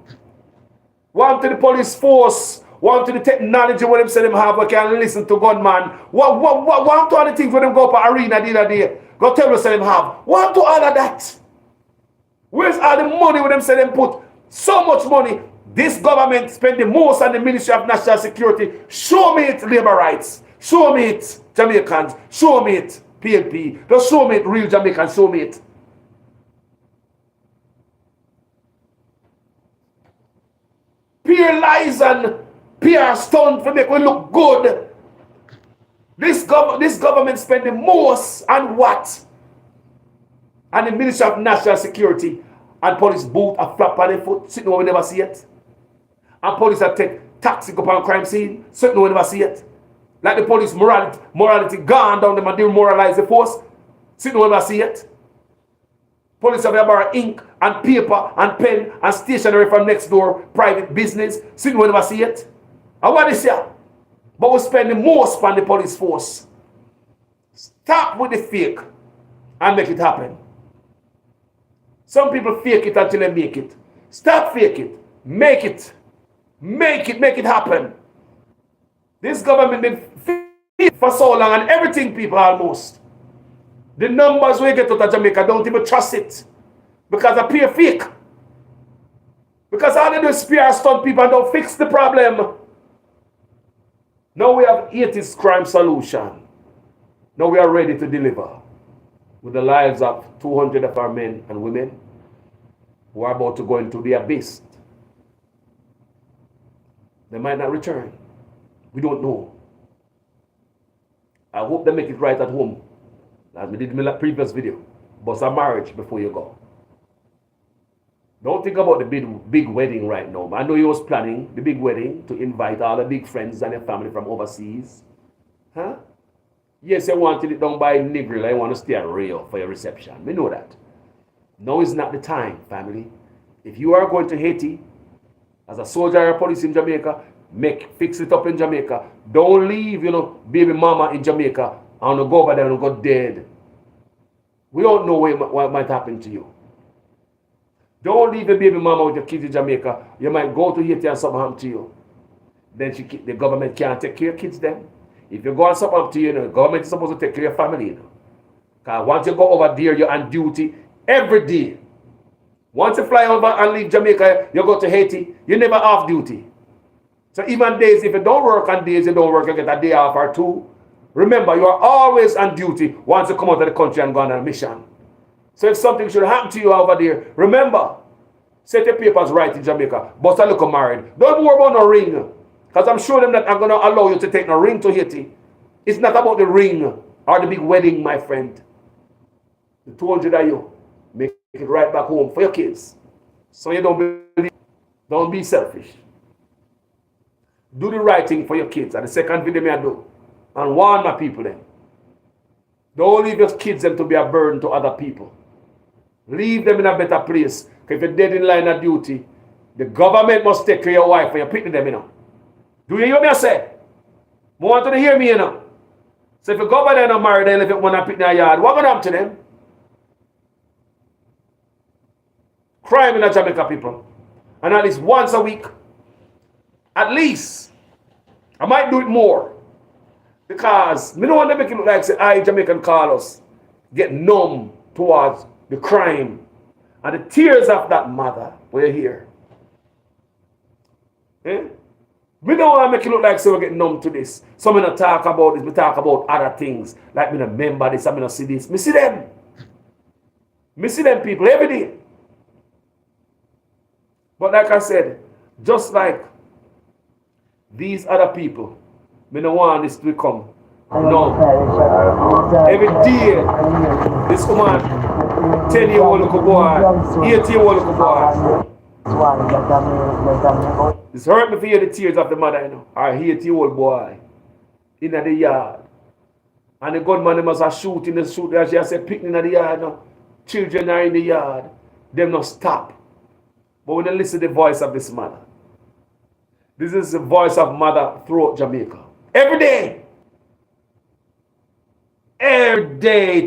Want to the police force. Want to the technology when them say them have, we can listen to gunman. Want to all the things when them go up arena the other day. Go tell us say them have. Want to all of that. Where's all the money when them say them put so much money? This government spend the most on the Ministry of National Security. Show me it, labor rights. Show me it, Jamaicans. Show me it, PLP. Just show me it, real Jamaicans. Show me it. Pure lies and PR stunt to make we look good. This government spend the most on what? And the Ministry of National Security and police boot a flap on their foot, sitting over we never see it. And police that take taxi go on crime scene, sitting over we never see it. Like the police morality gone down them and demoralize the force, sitting over we never see it. Police have borrow ink and paper and pen and stationery from next door, private business, sitting over we never see it. And what is here? But we spend the most on the police force. Stop with the fake and make it happen. Some people fake it until they make it. Stop fake it. Make it. Make it happen. This government been fake for so long and everything, people, almost. The numbers we get out of Jamaica don't even trust it. Because they pure fake. Because all they do is spear stunt people and don't fix the problem. Now we have Haiti's crime solution. Now we are ready to deliver with the lives of 200 of our men and women who are about to go into the abyss. They might not return. We don't know. I hope they make it right at home. As we did in the previous video. But a marriage before you go. Don't think about the big wedding right now. I know you was planning the big wedding to invite all the big friends and their family from overseas. Huh? Yes, you wanted it done by Negril. I want to stay real for your reception. We know that. Now is not the time, family. If you are going to Haiti, as a soldier or police in Jamaica, fix it up in Jamaica. Don't leave, baby mama in Jamaica and go over there and go dead. We don't know what might happen to you. Don't leave a baby mama with your kids in Jamaica. You might go to Haiti and something happen to you. Then the government can't take care of kids then. If you go and something happen to you, the government is supposed to take care of your family. Because once you go over there, you're on duty every day. Once you fly over and leave Jamaica, you go to Haiti, you're never off duty. So even days, if you don't work on days, you don't work, you get a day off or two. Remember, you are always on duty once you come out of the country and go on a mission. So if something should happen to you over there, remember, Set your papers right in Jamaica. But I look married. Don't worry about no ring. Because I'm sure them that I'm going to allow you to take no ring to Haiti. It's not about the ring or the big wedding, my friend. The 200 of you. Make it right back home for your kids. So you don't be selfish. Do the right thing for your kids. And the second video I do. And warn my people then. Don't leave your kids them to be a burden to other people. Leave them in a better place. If you're dead in line of duty, the government must take care of your wife and you're picking them, you know. Do you hear me I say? I want you to hear me, you know. So if you go by there and marry them, if you want to pick their yard, what going to happen to them? Crime in the Jamaica people. And at least once a week, at least, I might do it more. Because me don't want to make it look like say I Jamaican Carlos get numb towards the crime and the tears of that mother where you hear. Eh? We don't want to make it look like so we get numb to this. So we don't talk about this, we talk about other things. Like me don't remember this, I don't see this. Me see them. Me see them people every day. But like I said, just like these other people, me don't want this to become numb. Every day, this woman, 10-year-old little boy, 8-year-old little boy. It's hurt me to hear the tears of the mother, you know, or 8-year-old boy in the yard. And the gunman must have shoot in the suit, as she said, picking in the yard. You know. Children are in the yard, them not stop. But when you listen to the voice of this mother, this is the voice of mother throughout Jamaica. Every day,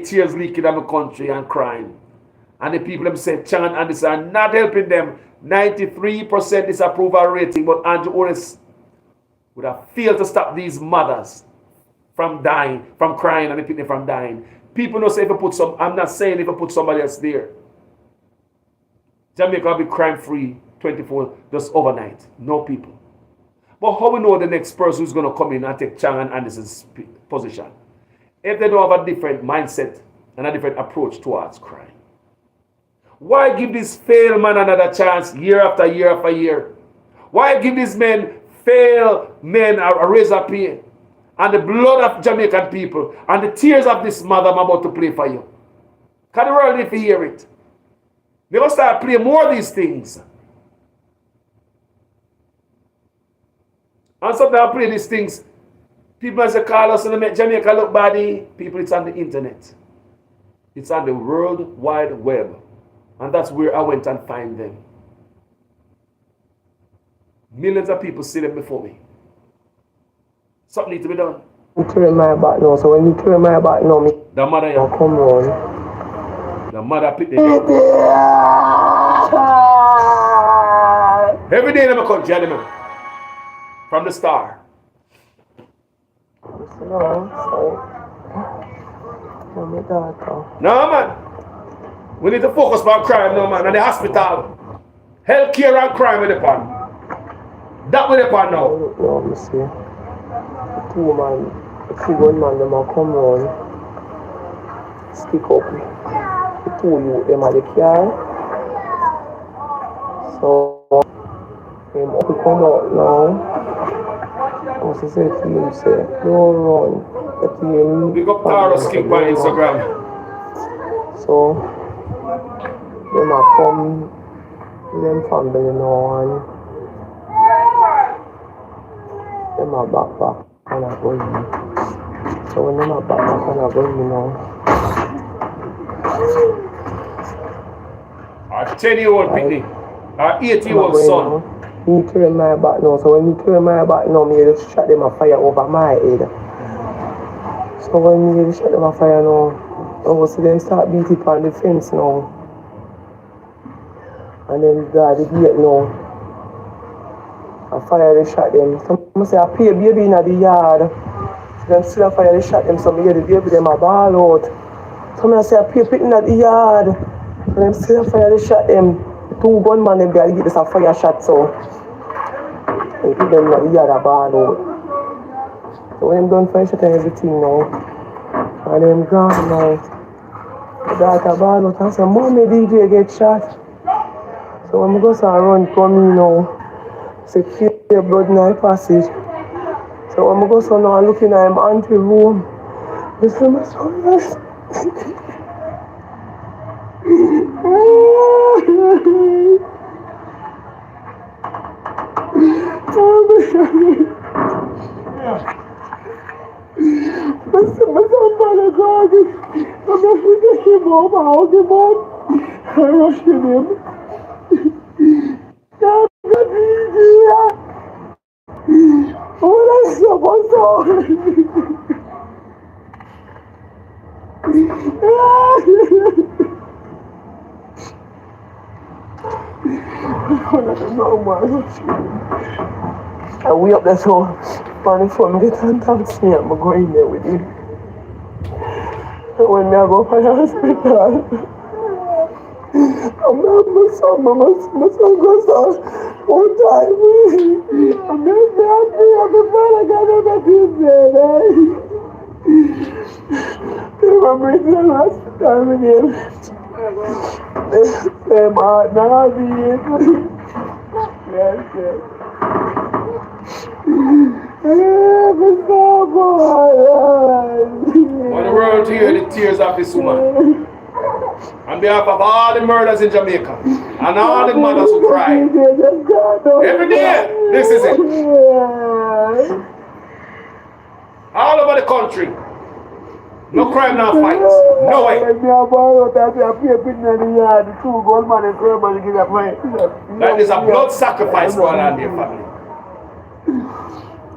tears leaking in the country and crying. And the people them say, chant and this are not helping them. 93% disapproval rating, but Andrew Owens would have failed to stop these mothers from dying, from crying, and the people from dying. People don't say if you put some, I'm not saying if you put somebody else there. Jamaica will be crime free 24 just overnight. No people. But how we know the next person who's going to come in and take Chang and Anderson's position? If they don't have a different mindset and a different approach towards crime. Why give this failed man another chance year after year after year? Why give these failed men a razor pay? And the blood of Jamaican people and the tears of this mother I'm about to play for you. Can the world if you hear it? They will start playing more of these things. And sometimes I play these things. People say call us and make Jamaica look bad. People, it's on the internet. It's on the World Wide Web. And that's where I went and find them. Millions of people see them before me. Something needs to be done. I'm carrying my back now, so when you carry my back now, me the mother I'll come round. The mother pick the every day in my country, man. From the star. No, man. We need to focus on crime, no, man. And the hospital. Healthcare and crime with the pan. That with the pan now. No, me see. The 2 man, the 3 gunman, them will come round. Stick up. The 2 youth, them at the car. So, him up to come out now. I was to say to him, say, don't run. Let him. Big up Taro Skip on Instagram. So, them are come, them family now, and them are back and are going. So when them are back and are going now. Our 10-year-old picnic, our 8-year-old son. He carry my back now, so when he carry my back now, me just shot them a fire over my head. So when me shot them a fire now, I will see them start beating on the fence now. And then God, the gate now. A fire they shot them. Some say I pay baby in the yard. So them still a fire they shot them, so me hear the baby them a ball out. Some say I pay in the yard. So them still a fire they shot them. 2 gunmen them there get this a fire shot so. They put them in the yard a ball out. So when them done fire shot and everything now. And them gone now. The daughter ball out and say, Mommy DJ get shot. So when I go to run from me now, say clear blood in my passage. So when I go to now looking at him auntie room, I say my son, yes. My son by the garden. I'm not going to him home, I hug him up. I rush him. I'm going to be here. What I supposed to? No man. And we up there so funny for me get on taxi and I'm going there with him. And when I go for the hospital, I'm not my son goes down one time. I'm not I'm I got everything there. I'm bringing the hospital with him. They're now being. Yes. Want the world to hear the tears of this woman. On behalf of all the murders in Jamaica and all the mothers who cry. Every day, this is it. All over the country. No crime, no fight. No way. That is a blood sacrifice for all and their family.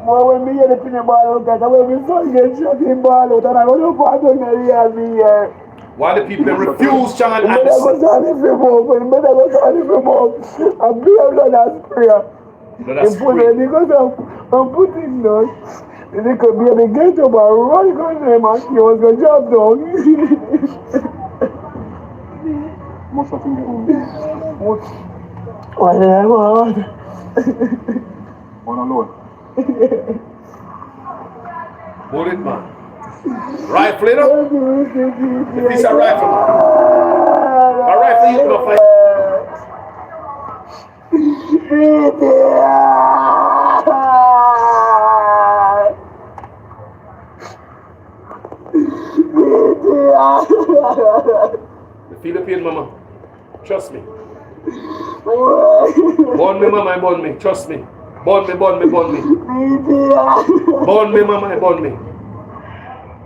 When me hear the pin ball out, that when my son get shot in ball out, and I don't know what to me. While the people refuse Chang and Anderson. I'm prayer, that prayer. That's free. Because I'm putting those. They could be able to get up and run because them and he was going to jump down. Most of them why did I want? On alone. Bullet man. Rifle, you know? If it's a rifle, a rifle you don't fight. You feel the pain, mama? Trust me. Born me, mama, born me. Trust me. Born me. Born me, mama, born me.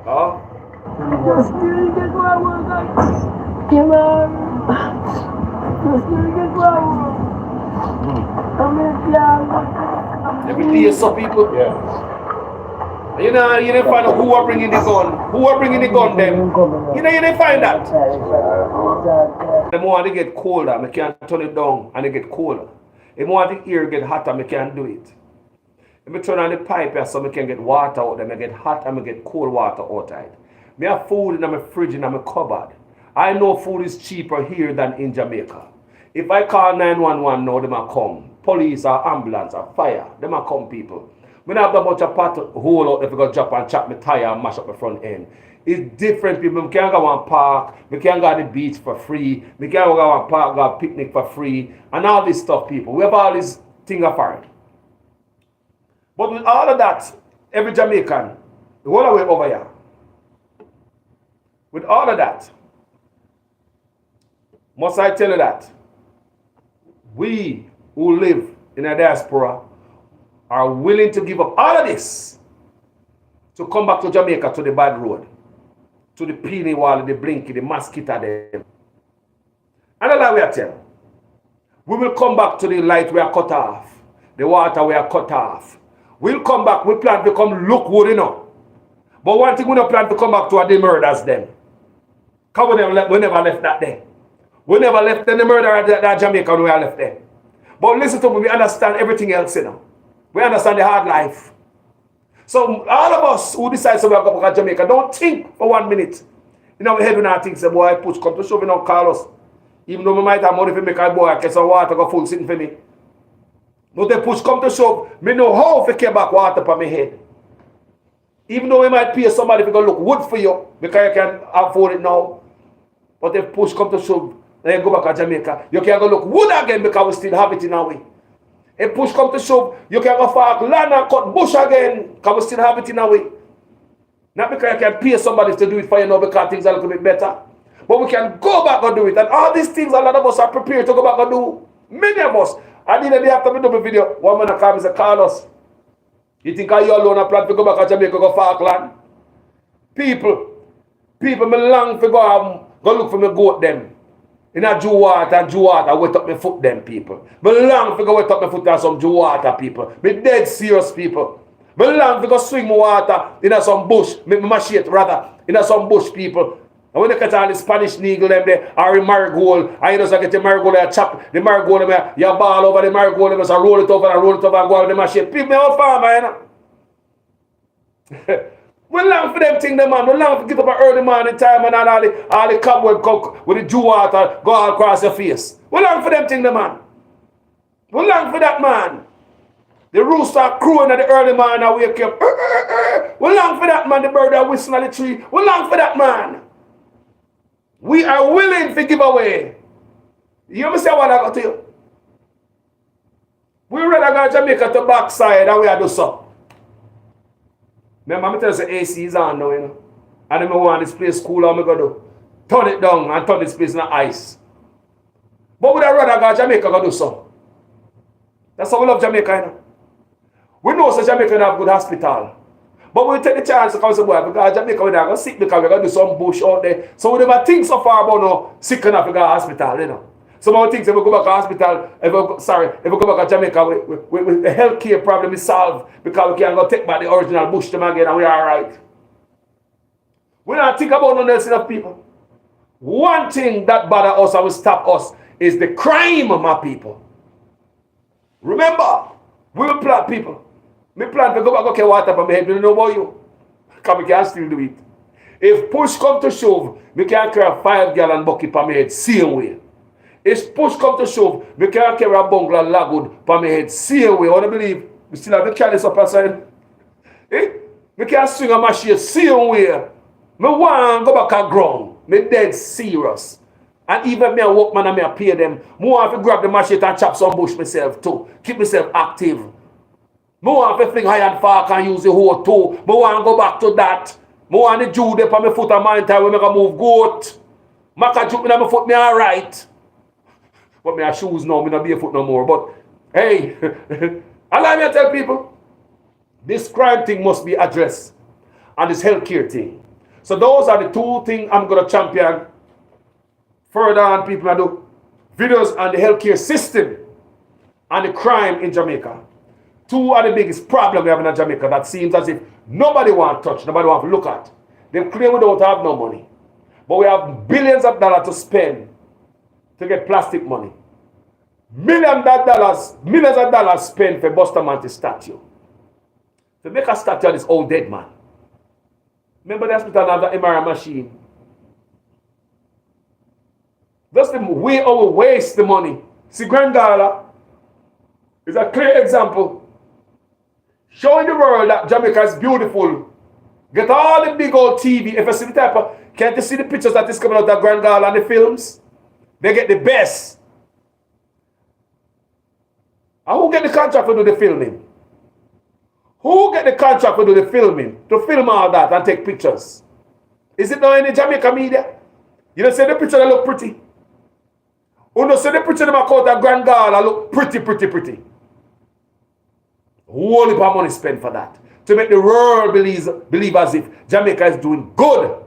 Huh? Every day, some people. Yeah. You didn't find out who are bringing the gun. Who are bringing the gun then? You didn't find that. The more they get colder, I can't turn it down and they get colder. The more the air get hotter, I can't do it. If I turn on the pipe here so I can get water out there, I get hot and I get cold water outside. I have food in my fridge in my cupboard. I know food is cheaper here than in Jamaica. If I call 911 now, they might come. Police or ambulance or fire, they might come people. When I have a bunch of pot hole out if I go drop and chop my tire and mash up the front end. It's different people. We can't go and park. We can't go to the beach for free. We can't go and park, go picnic for free. And all this stuff, people. We have all these things apart. But with all of that, every Jamaican, the whole way over here. With all of that, must I tell you that we who live in a diaspora are willing to give up all of this to come back to Jamaica, to the bad road, to the peony wall, the blinky, the mosquito them. And that's we are telling. We will come back to the light we are cut off, the water we are cut off. We'll come back, we plan to come look good, you know. But one thing we don't plan to come back to are the murders them. Because we never left that there. We never left the murder at that Jamaica when we are left there. But listen to me, we understand everything else, you know. We understand the hard life. So all of us who decide to go back to Jamaica, don't think for 1 minute. You know, we head when I think, say, boy, push come to show me not call us. Even though we might have money for make a boy, I get some water go full sitting for me. But the push come to shove, me know how to carry back water for my head. Even though we might pay somebody to go look wood for you, because you can afford it now. But if push come to shove, then you go back to Jamaica, you can go look wood again because we still have it in our way. If push come to shove, you can go for land and cut bush again because we still have it in our way. Not because you can pay somebody to do it for you now because things are a little bit better. But we can go back and do it. And all these things, a lot of us are prepared to go back and do. Many of us. I did a day after we do the video, one man called me and said, Carlos, you think you alone a plan to go back to Jamaica, go Falkland? People, me long to go look for me goat them. In a Jew water, wet up my foot them people. Me long to go wet up my foot and some Jew water people. Me dead serious people. Me long to go swing my water in some bush, me machete rather, in some bush people. And when you get all the Spanish needle them there, or the marigold, and you just get the marigold and chop the marigold, you ball over the marigold, you roll it over and go on the machine. People, me old farmer, you know. We long for them things, man. We long to get up at early morning time and all the cobweb cook with the dew water go all across your face. We long for them things, man. We long for that, man. The rooster crowing at the early morning and wake up. We long for that, man. The bird that whistling at the tree. We long for that, man. We are willing to give away. You understand what I got to you? We rather go to Jamaica to backside and we are do so. Remember, I'm telling you, AC is on now, you know. And I want this place cool, I'm going to turn it down and turn this place in the ice. But we'd rather go to Jamaica to do so. That's how we love Jamaica, you know. We know that Jamaica have good hospital. But we take the chance to come to boy, because Jamaica we're going to sick because we're going to do some bush out there. So we never think so far about no sick enough to go to hospital, you know. Some of the things if we go back to hospital, if we go back to Jamaica, the healthcare problem is solved because we can go take back the original bush them again and we are alright. We don't think about nothing else enough people. One thing that bother us and will stop us is the crime, my people. Remember, we will plan people. Me plan to go back and get water from my head, I don't know about you. Because we can still do it. If push come to shove, we can carry a 5-gallon bucket from my head, same way. If push come to shove, we can carry a bungalow lagoon from my head, same way. I don't believe we still have the chalice up outside. We can swing a machine, same way. Me want to go back and ground. Me dead serious. And even me a workman and me a pay them, I want to grab the machine and chop some bush myself too. Keep myself active. I want to fling high and far and use the whole too. I want to go back to that. I want to do the on my foot and my time when I can move goat. I can jump on my foot, me alright. But my shoes now, me not be a foot no more. But hey, allow me to tell people, this crime thing must be addressed. And this healthcare thing. So those are the two things I'm going to champion. Further on, people I do videos on the healthcare system and the crime in Jamaica. Two are the biggest problems we have in Jamaica that seems as if nobody want to touch, nobody want to look at. They claim we don't have no money. But we have billions of dollars to spend to get plastic money. Millions of dollars spent for Bustamante statue. To make a statue of this old dead man. Remember the hospital have the MRI machine. That's the way we waste the money. See, Grand Gala is a clear example showing the world that Jamaica is beautiful. Get all the big old TV. If you see the type of, can't you see the pictures that is coming out of Grand Gala and the films? They get the best. And who get the contract to do the filming? Who get the contract to do the filming? To film all that and take pictures? Is it not in the Jamaica media? You don't say the picture that look pretty. You don't say the picture that out of Grand Gala look pretty. Whole heap of money spent for that. To make the world believe as if Jamaica is doing good.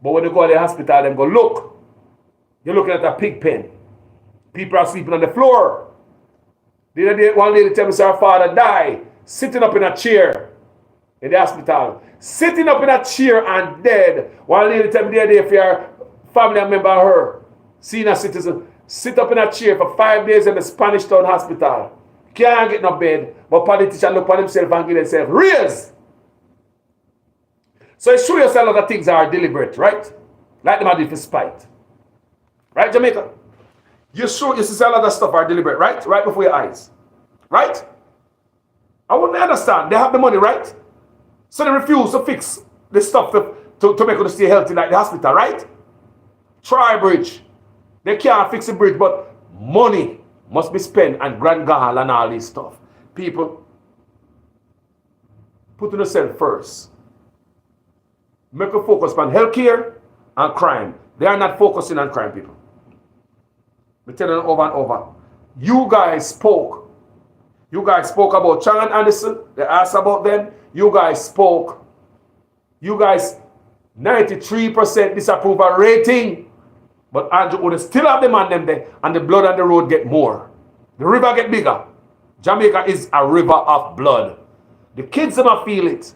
But when you go to the hospital, them go, look. You're looking at a pig pen. People are sleeping on the floor. The other day, one lady tell me her father died, sitting up in a chair in the hospital. Sitting up in a chair and dead. One lady tell me the other day, if you're a family member of her, senior citizen, sit up in a chair for 5 days in the Spanish Town Hospital. Can't get no bed, but politician look on himself and give himself raise. So it show yourself that things are deliberate, right? Like them do for spite. Right, Jamaica? You see a lot of stuff are deliberate, right? Right before your eyes. Right? I wouldn't understand. They have the money, right? So they refuse to fix the stuff to make us stay healthy like the hospital, right? Tribridge. They can't fix the bridge, but money must be spent on Grand Gall and all this stuff. People, put yourself first. Make a focus on healthcare and crime. They are not focusing on crime, people. We tell them over and over. You guys spoke about Chang and Anderson. They asked about them. You guys spoke. You guys, 93% disapproval rating. But Andrew would still have the man them there, and the blood on the road get more. The river get bigger. Jamaica is a river of blood. The kids them a feel it.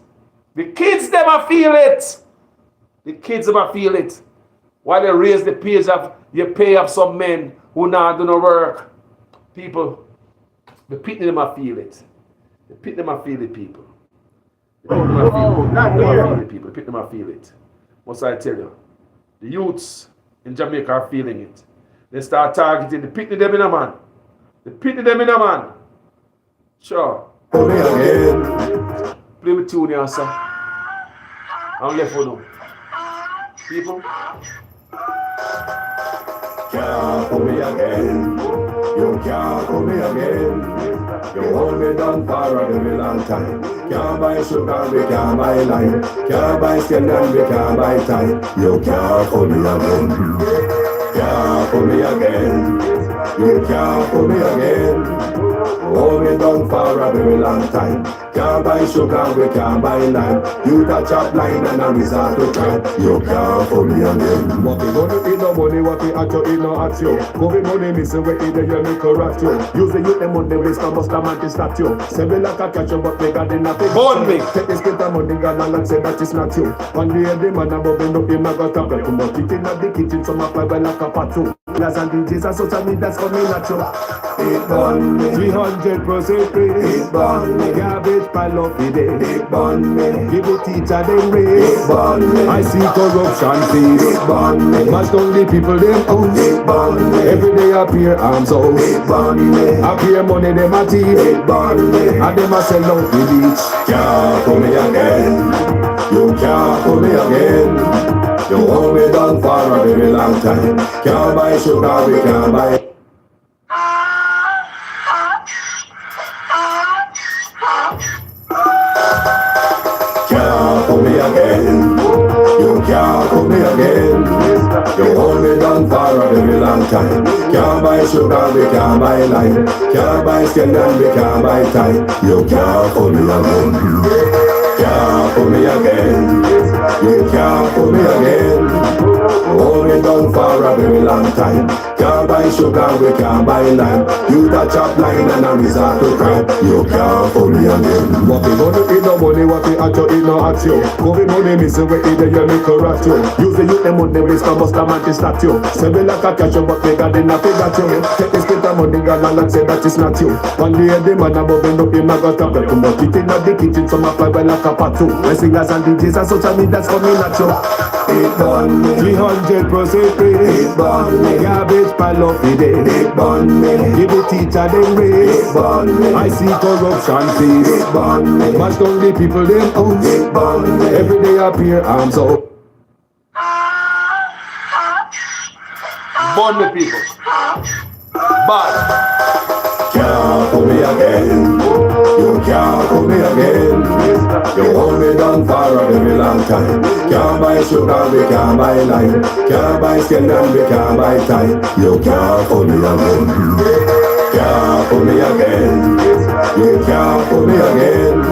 The kids them a feel it. The kids them a feel it. While they raise the pay of some men who not do no work. People, the people them a feel it. The people them a feel it, people. The people them a feel it, people. The people them a feel it. What I tell you? The youths in Jamaica are feeling it. They start targeting the people them in a man. The people them in a man. Sure. Play with tune here, sir. I'm left for them. People. Can't pull me again. You can't pull me again. You hold me down for a very long time. Can't buy sugar, we can't buy lime. Can't buy skin and we can't buy time. You can't pull me again. Can't pull me again. You can't pull me again. Hold me down for a very long time. Can't buy sugar, we can't buy lime. You touch up line and I resort to crime. You can't pull me again. What we gonna eat no money, what we at you, eat no at you. Covid money missing, we either you make a rat you. Use the youth, the money waste, and must have man to start you. Say we like a catch you, but we got enough. Born me. Take this kid of money, girl, and say that it's not you. One day the man above him up, him a got a black. Come out, eating at the kitchen, some a fly by like a patu. Las and DJs and social media's coming at you. It burn me. 300% free. It burn me. Garbage pile up the day. It burn me. Give the teacher them raise. It burn me. I see corruption please. It burn me. Mash down the people them out. It burn me. Every day appear arms out. It burn me. Appear money them a thief. It burn me. And them a sell out the beach. Can't pull me again. You can't pull me again. You hold me down for a very long time. Can't buy sugar, we can't buy. Can't pull me again. You can't pull me again. You hold me down for a very long time. Can't buy sugar, we can't buy lime. Can't buy skin and we can't buy time. You can't pull me again. Can't pull me again. You can't pull me again. Hold me down for a very long time. Can't buy sugar, we can't buy lime. You touch up line and I resort to crime. You can't pull me again. What we gonna eat no money, what we at you, eat no at you. Covid money missing, we either you make a rat you. Use the youth, the money waste, and must have man to start you. Say we like a catch you, but we got enough, we got you. Take this kid of money, girl, and say that it's not you. One day the man above him up, him a got a black. Come out, eating at the kitchen, some a fly by like a patu. When singers and DJs and social media's coming at you. It burn me. 300% free. It burn me. Garbage pile up the day. It burn me. Give the teacher them raise. It burn me. I see corruption please. It burn me. Mash down the people them out. It burn me. Every day appear arms out. Born the people. Bad. Can't pull me again. You can't pull me again. You hold me down for a very long time. Can't buy sugar, we can't buy lime. Can't buy skin and we can't buy time. You can't pull me again. Can't pull me again. You can't pull me again.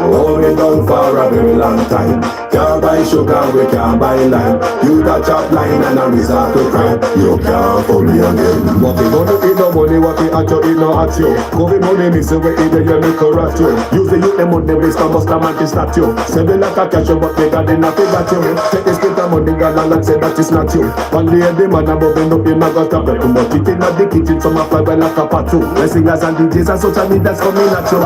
Hold me down for a very long time. Can't buy sugar, we can't buy lime. You touch up line and I resort to crime. You can't pull me again. What we gonna eat no money, what we at you, eat no at you. Covid money missing, we either you make a rat you. Use the youth, the money waste, and must have man to start you. Say we like a catch you, but we got enough, we got you. Take this kid of money, girl, and say that it's not you. One day the man above him up, him a got a black. Come out, eating at the kitchen, some a fly by like a patu. When singers and DJs and social media's coming at you.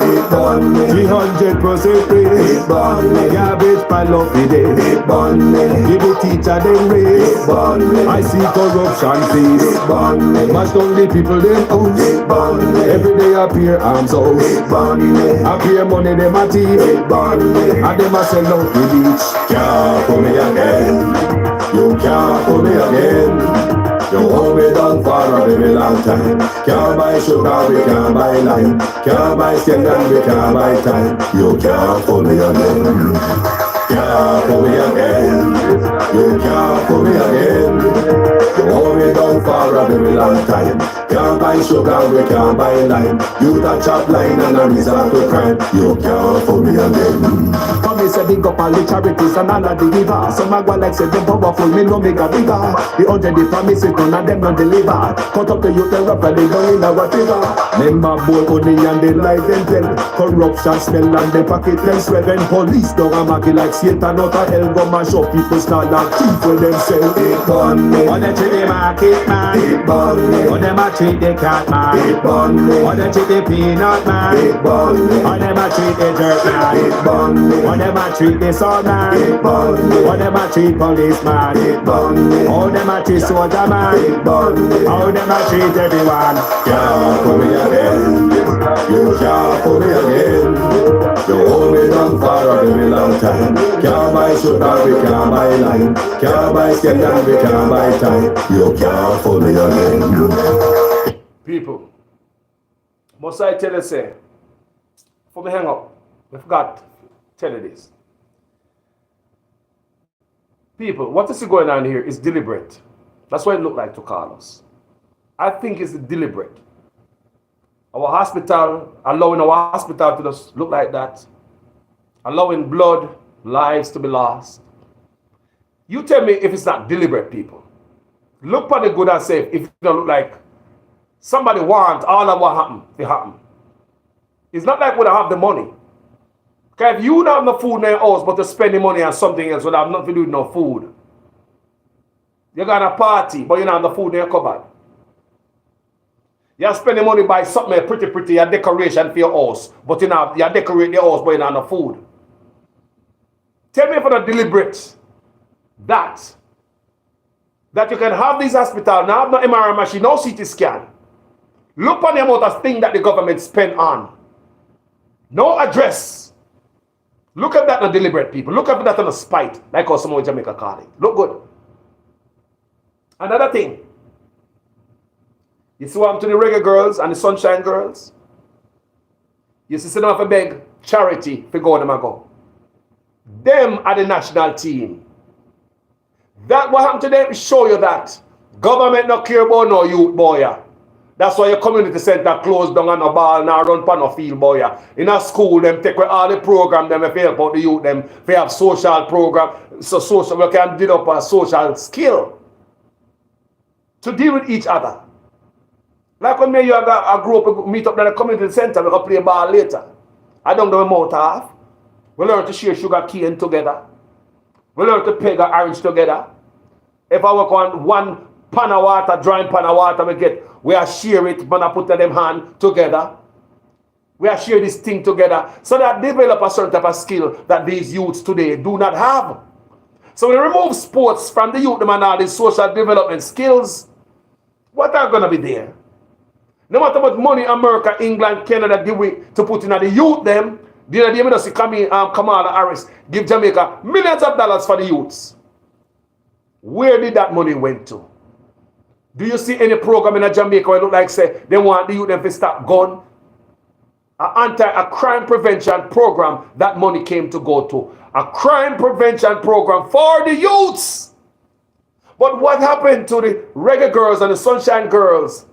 It burn me. 300% free. It burn me. Garbage pile up the day. It burn me. Give the teacher them raise. It burn me. I see corruption please. It burn me. Mash down the people them out. It burn me. Every day appear arms out. It burn me. Appear money them a thief. It burn me. And them a sell out the beach. Can't pull me again. You can't pull me again. You very long time. Can't buy sugar, we can't buy lime. Can't buy scandal, we can't buy time. You can't fool me again. Can't fool me again. You can't fool me again. You hold me down for a very long time. Can't buy sugar, we can't buy lime. You touch up line and a resort to crime. You can't fool me again. Come me say big up all the charities and all of the giver. Some a go like say them powerful, me no make a bigger. The 100 promises, none of them not deliver. Cut up the youth, they rap and they don't in a whatever. Member boy only and they lie them tell. Corruption smell and they pocket them swell. When police don't a mark it like Satan out of hell. Go mash up people start like thief when them sell. It burn me. Or they treat the market man. It burn me. Or them a treat the cat man. It burn me. Or they treat the peanut man. It burn me. Or them a treat the dirt man. It burn me. Or them a treat the son man. It burn me. Or them a treat policeman. It burn me. How them a treat soldier man. It burn me. How them a treat everyone. Can't fool me again. You can't fool me again. You hold me down for a very long time. Can't buy sugar, we can't buy lime. Can't buy scandal, we can't buy time. You can't fool me again. People, must I tell you, say, before we hang up, I forgot to tell you this. People, what is going on here is deliberate. That's what it looked like to Carlos. I think it's deliberate. Our hospital, allowing our hospital to just look like that, allowing blood, lives to be lost. You tell me if it's not deliberate, people. Look for the good and say if it don't look like somebody wants all of what happened to happen. It's not like we don't have the money. Because if you don't have no food in your house but to spend the money on something else, will have nothing to do with no food. You're going to party, but you don't have the food in your cupboard. You spend the money buy something pretty, a decoration for your house, but you decorate the house, but you don't have no food. Tell me if it's deliberate that you can have this hospital, now have no MRI machine, no CT scan. Look on the amount of things that the government spend on. No address. Look at that on deliberate, people. Look at that on a spite, like how some of Jamaica call it. Look good. Another thing. You see what happened to the reggae girls and the sunshine girls? You see them have to beg charity for go them and go. Them are the national team. That what happened to them show you that government not care about no youth boy. That's why your community center closed down and no ball now run pan no field boy. In a school them take away all the program them if help out the youth them if have social program so social we can develop a social skill to deal with each other. Like when me you I grew up meet up in the community center we can play ball later. I don't do a mouth half. We learn to share sugar cane together. We learn to peg an orange together. If I work on one pan of water, drawing pan of water, we are share it, but I put them hand together. We are share this thing together. So that develop a certain type of skill that these youths today do not have. So we remove sports from the youth, them and all these social development skills. What are going to be there? No matter what money America, England, Canada do to put in the youth them, the other day we just see Kamala Harris give Jamaica millions of dollars for the youths. Where did that money went to? Do you see any program in Jamaica where it look like say they want the youth them to stop gun? A crime prevention program that money came to go to. A crime prevention program for the youths. But what happened to the reggae girls and the sunshine girls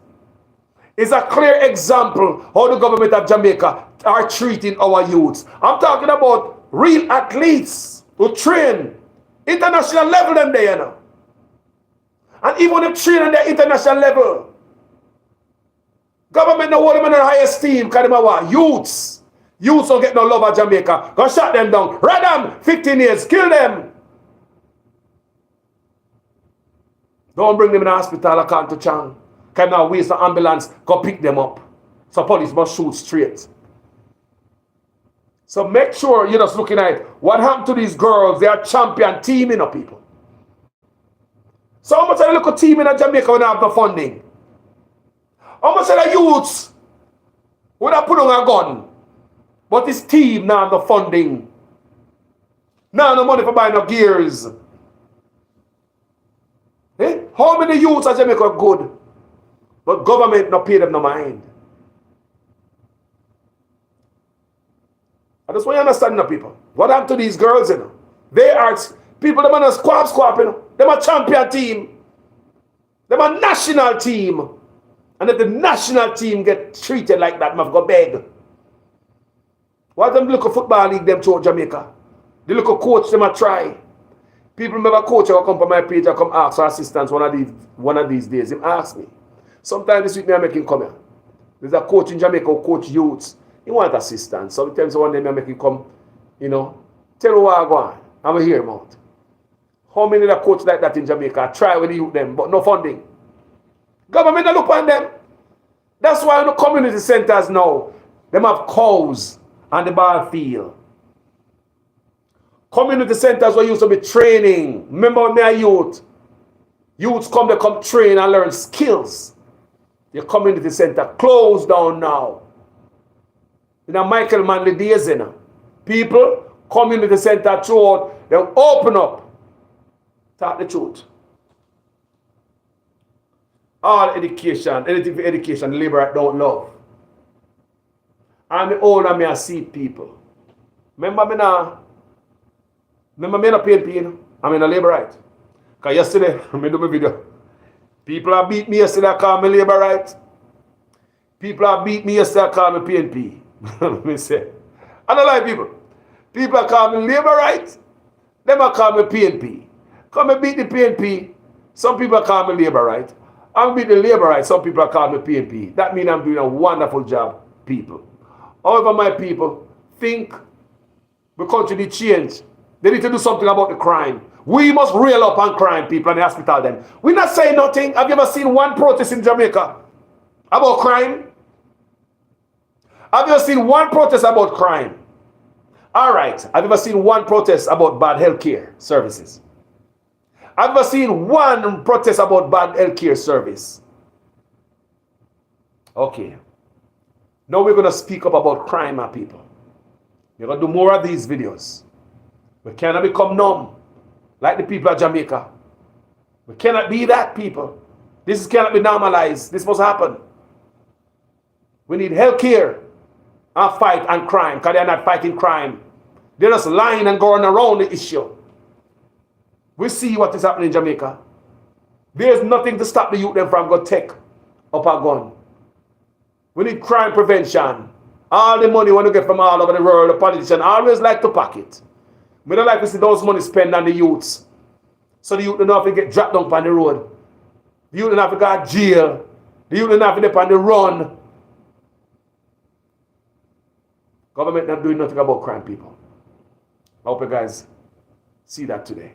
is a clear example how the government of Jamaica are treating our youths. I'm talking about real athletes who train international level them there, you know. And even when they train on the international level, government don't hold them in the highest esteem because they are youths. Youths don't get no love at Jamaica. Go shut them down. Red them 15 years. Kill them. Don't bring them in the hospital according to Chang. Can now waste the ambulance, go pick them up. So police must shoot straight. So make sure you're just looking at what happened to these girls. They are champion team, you know, people. So how much of the local team in Jamaica when they have the funding? How much of the youths would have put on a gun? But this team now have the funding. Now no money for buying no gears. Eh? How many youths in Jamaica are good? But government not pay them no mind. I just want you to understand, you know, people. What happened to these girls, you know? They are people, them on a squab, you know. Them a champion team. Them a national team. And if the national team get treated like that, I've got beg. What them look at football league, them to Jamaica? They look at coach, them a try. People remember coach, I come on my page, I come ask for assistance one of these days. Him ask me. Sometimes this week me I make him come here. There's a coach in Jamaica who coach youths. He want assistance. Sometimes one day I make him come, you know, tell you what I go on. I'm going to hear him out. How many of the coach like that in Jamaica try with the youth them, but no funding? Government don't look on them. That's why in the community centers now, them have cows on the ball field. Community centers were used to be training. Remember when they are youth? Youths come, they come train and learn skills. The community center closed down now. In a Michael Manley days, you know, people, community center throughout, they open up, talk the truth. All education, anything for education, labor I don't love. I'm the older me I see people. Remember me not paying pain. I'm in a labor right. Because yesterday, I do my video. People have beat me yesterday, I call me labor right. People have beat me yesterday, I call me PNP. Let me say. I don't like people. People are calling me labor right. Them are calling me PNP. Come and beat the PNP. Some people are calling me labor right. I'm beat the labor right. Some people are calling me PNP. That means I'm doing a wonderful job, people. However, my people think the country need change. They need to do something about the crime. We must reel up on crime, people, in the hospital then. We're not saying nothing. Have you ever seen one protest in Jamaica about crime? Have you ever seen one protest about crime? All right. Have you ever seen one protest about bad healthcare services? Have you ever seen one protest about bad healthcare service? Okay. Now we're going to speak up about crime, my people. We're going to do more of these videos. We cannot become numb like the people of Jamaica. We cannot be that, people. This cannot be normalized. This must happen. We need healthcare and fight on crime, because they're not fighting crime. They're just lying and going around the issue. We see what is happening in Jamaica. There's nothing to stop the youth them from going to take up a gun. We need crime prevention. All the money we want to get from all over the world, the politicians always like to pocket. We don't like to see those money spent on the youths. So the youth don't have to get dropped down on the road. The youth don't have to go to jail. The youth don't have to get on the run. Government not doing nothing about crime, people. I hope you guys see that today.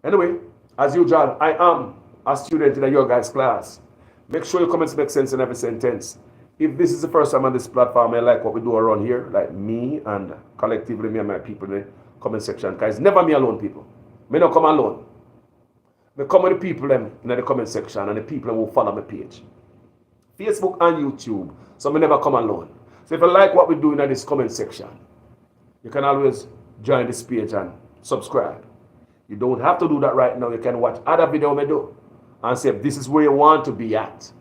Anyway, as usual, I am a student in your guys' class. Make sure your comments make sense in every sentence. If this is the first time on this platform, I like what we do around here, like me and collectively me and my people in the comment section. Because it's never me alone, people. Me not come alone. Me come with the people in the comment section and the people who follow my page. Facebook and YouTube. So me never come alone. So if you like what we do in this comment section, you can always join this page and subscribe. You don't have to do that right now. You can watch other videos I do and say if this is where you want to be at.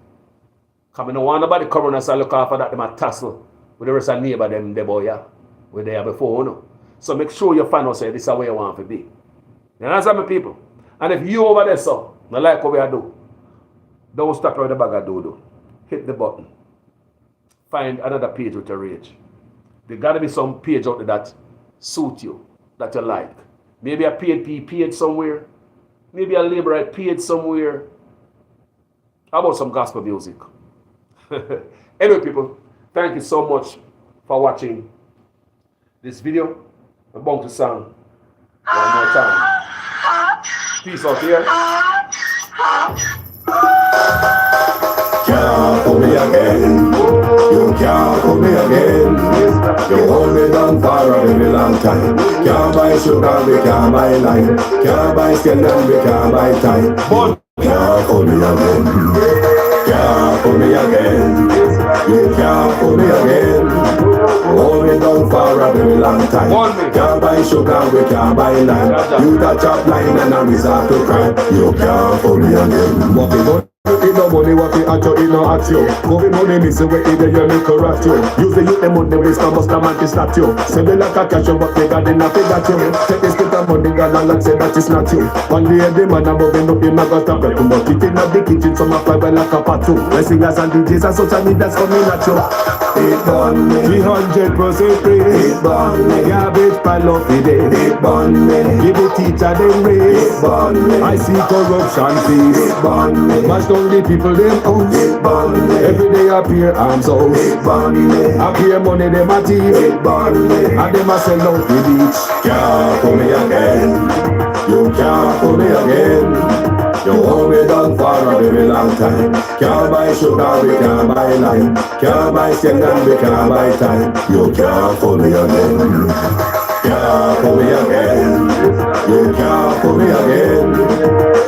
Come in, no one about the coroners and look after that, them a tussle with the rest of the neighbor, them, the boy, yeah, were there before, you know. So make sure you find out, say, this is where you want to be. You understand, my people? And if you over there, so, not like what we do, don't stop with the bag of dodo. Hit the button. Find another page with your rage. There got to be some page out there that suit you, that you like. Maybe a PNP page somewhere. Maybe a Labour right page somewhere. How about some gospel music? Anyway, people, thank you so much for watching this video. I'm going to sing one more time. Peace out here. Can't fool me again. You can't fool me again. You hold me down for a very long time. Can't buy sugar, we can't buy lime. Can't buy skin and we can't buy time. Can't fool me again. Can't fool me again. You can't fool me again. Hold me down for a very long time. Can't buy sugar, we can't buy lime. You that chop line and a resort to crime. You can't fool me again. it no money, what it at you, it no at you. Movie money, missing where either you make a rat you. Use the youth, the money, waste, and must come and start you. Send me like a cash, but they got enough, they got you. Take this bit of money, girl, and say that it's not you. One day, the man, I'm moving up, him, I got to break. But it in the kitchen, some of fly well like a patu. The singers and DJs and social media's coming at you. It burn me, 300% free. It burn me, garbage pile of the day. It burn me, give the teacher them raise. It burn me, I see corruption fees. It burn me, mash down the people them own. It burn me, every day appear arms out. It burn me, appear money them a thief. It burn me, and them a sell out the beach. Can't pull me again, you can't pull me again. You hold me down for a very long time. Can't buy sugar, we can't buy lime. Can't buy skin and we can't buy time. You can't fool me again. Can't fool me again. You can't fool me again.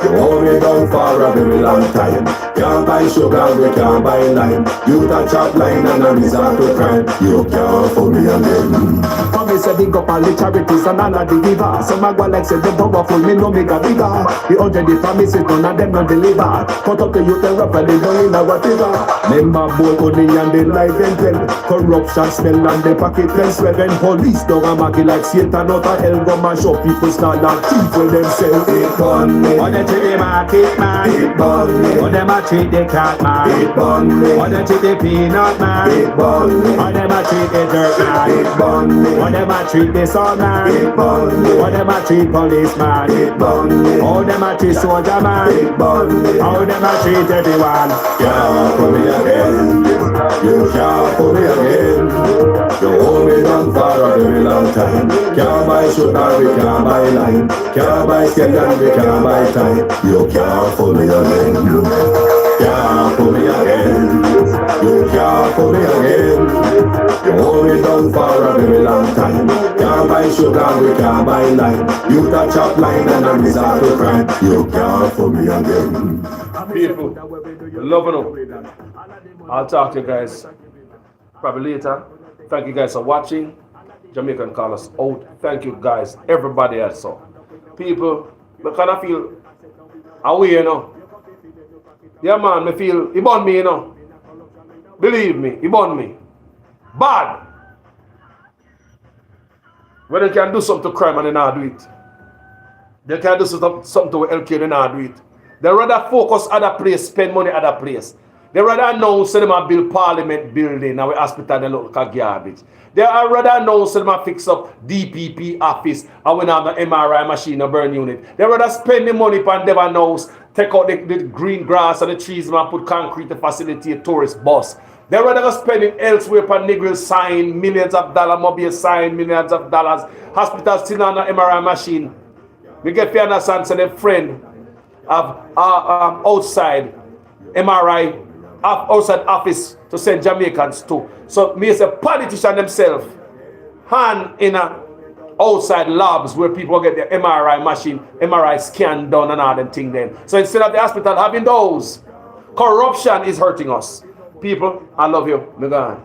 You hold me down for a very long time. Can't buy sugar, we can't buy lime. You touch up line and a resort to crime. You can't fool me again. Me say big up all the charities and all of the givers. Some a go like say the powerful, me no make a bigger. The 100 promises, none of them not deliver. Cut up the youth, the rapper, they don't in a whatever. Member boy, money and they life and tell. Corruption smell and they pocket then swell. When police don't a market like Satan out of hell. Go mash up people start like thief when them sell. It burn me. On the treat the market man. It burn me. On them a treat the cat man. It burn me. On the treat the peanut man. It burn me. On them a treat the dirt man. It burn me. On them a treat the sun man. It burn me. On them a treat policeman. It burn me. All them a treat soldier man. It burn me. All them a treat everyone. Can't pull me again. You can't pull me again. You hold me down for a very long time. Can't buy sugar, we can't buy lime. Can't buy skin and we can't buy time. You can't pull me again. Can't pull me again. You can't pull me again. You hold me down for a very long time. Can't buy sugar, we can't buy lime. You touch up line and a resort to crime. You can't pull me again. People, loving them. I'll talk to you guys probably later. Thank you guys for watching. Jamaican call us out. Thank you guys, everybody else. People, I kind of feel away, you know. Yeah, man, me feel, he burn me, you know. Believe me, he burn me. Bad. When they can do something to crime and they not do it. They can do something to LK, they not do it. They rather focus other place, spend money other place. They rather announce them a build parliament building and we hospital they look like garbage. They are rather announce them a fix up DPP office and we have an MRI machine a burn unit. They rather spend the money upon them announce, take out the green grass and the trees and put concrete to facilitate tourist bus. They rather go spending elsewhere upon Negro sign, millions of dollars, mobile sign, millions of dollars. Hospital still on an MRI machine. We get to understand, so the friend of outside MRI outside office to send Jamaicans to. So me as a politician themselves, hand in a outside labs where people get their MRI machine, MRI scan done and all them thing then. So instead of the hospital having those, corruption is hurting us. People, I love you. Me gone.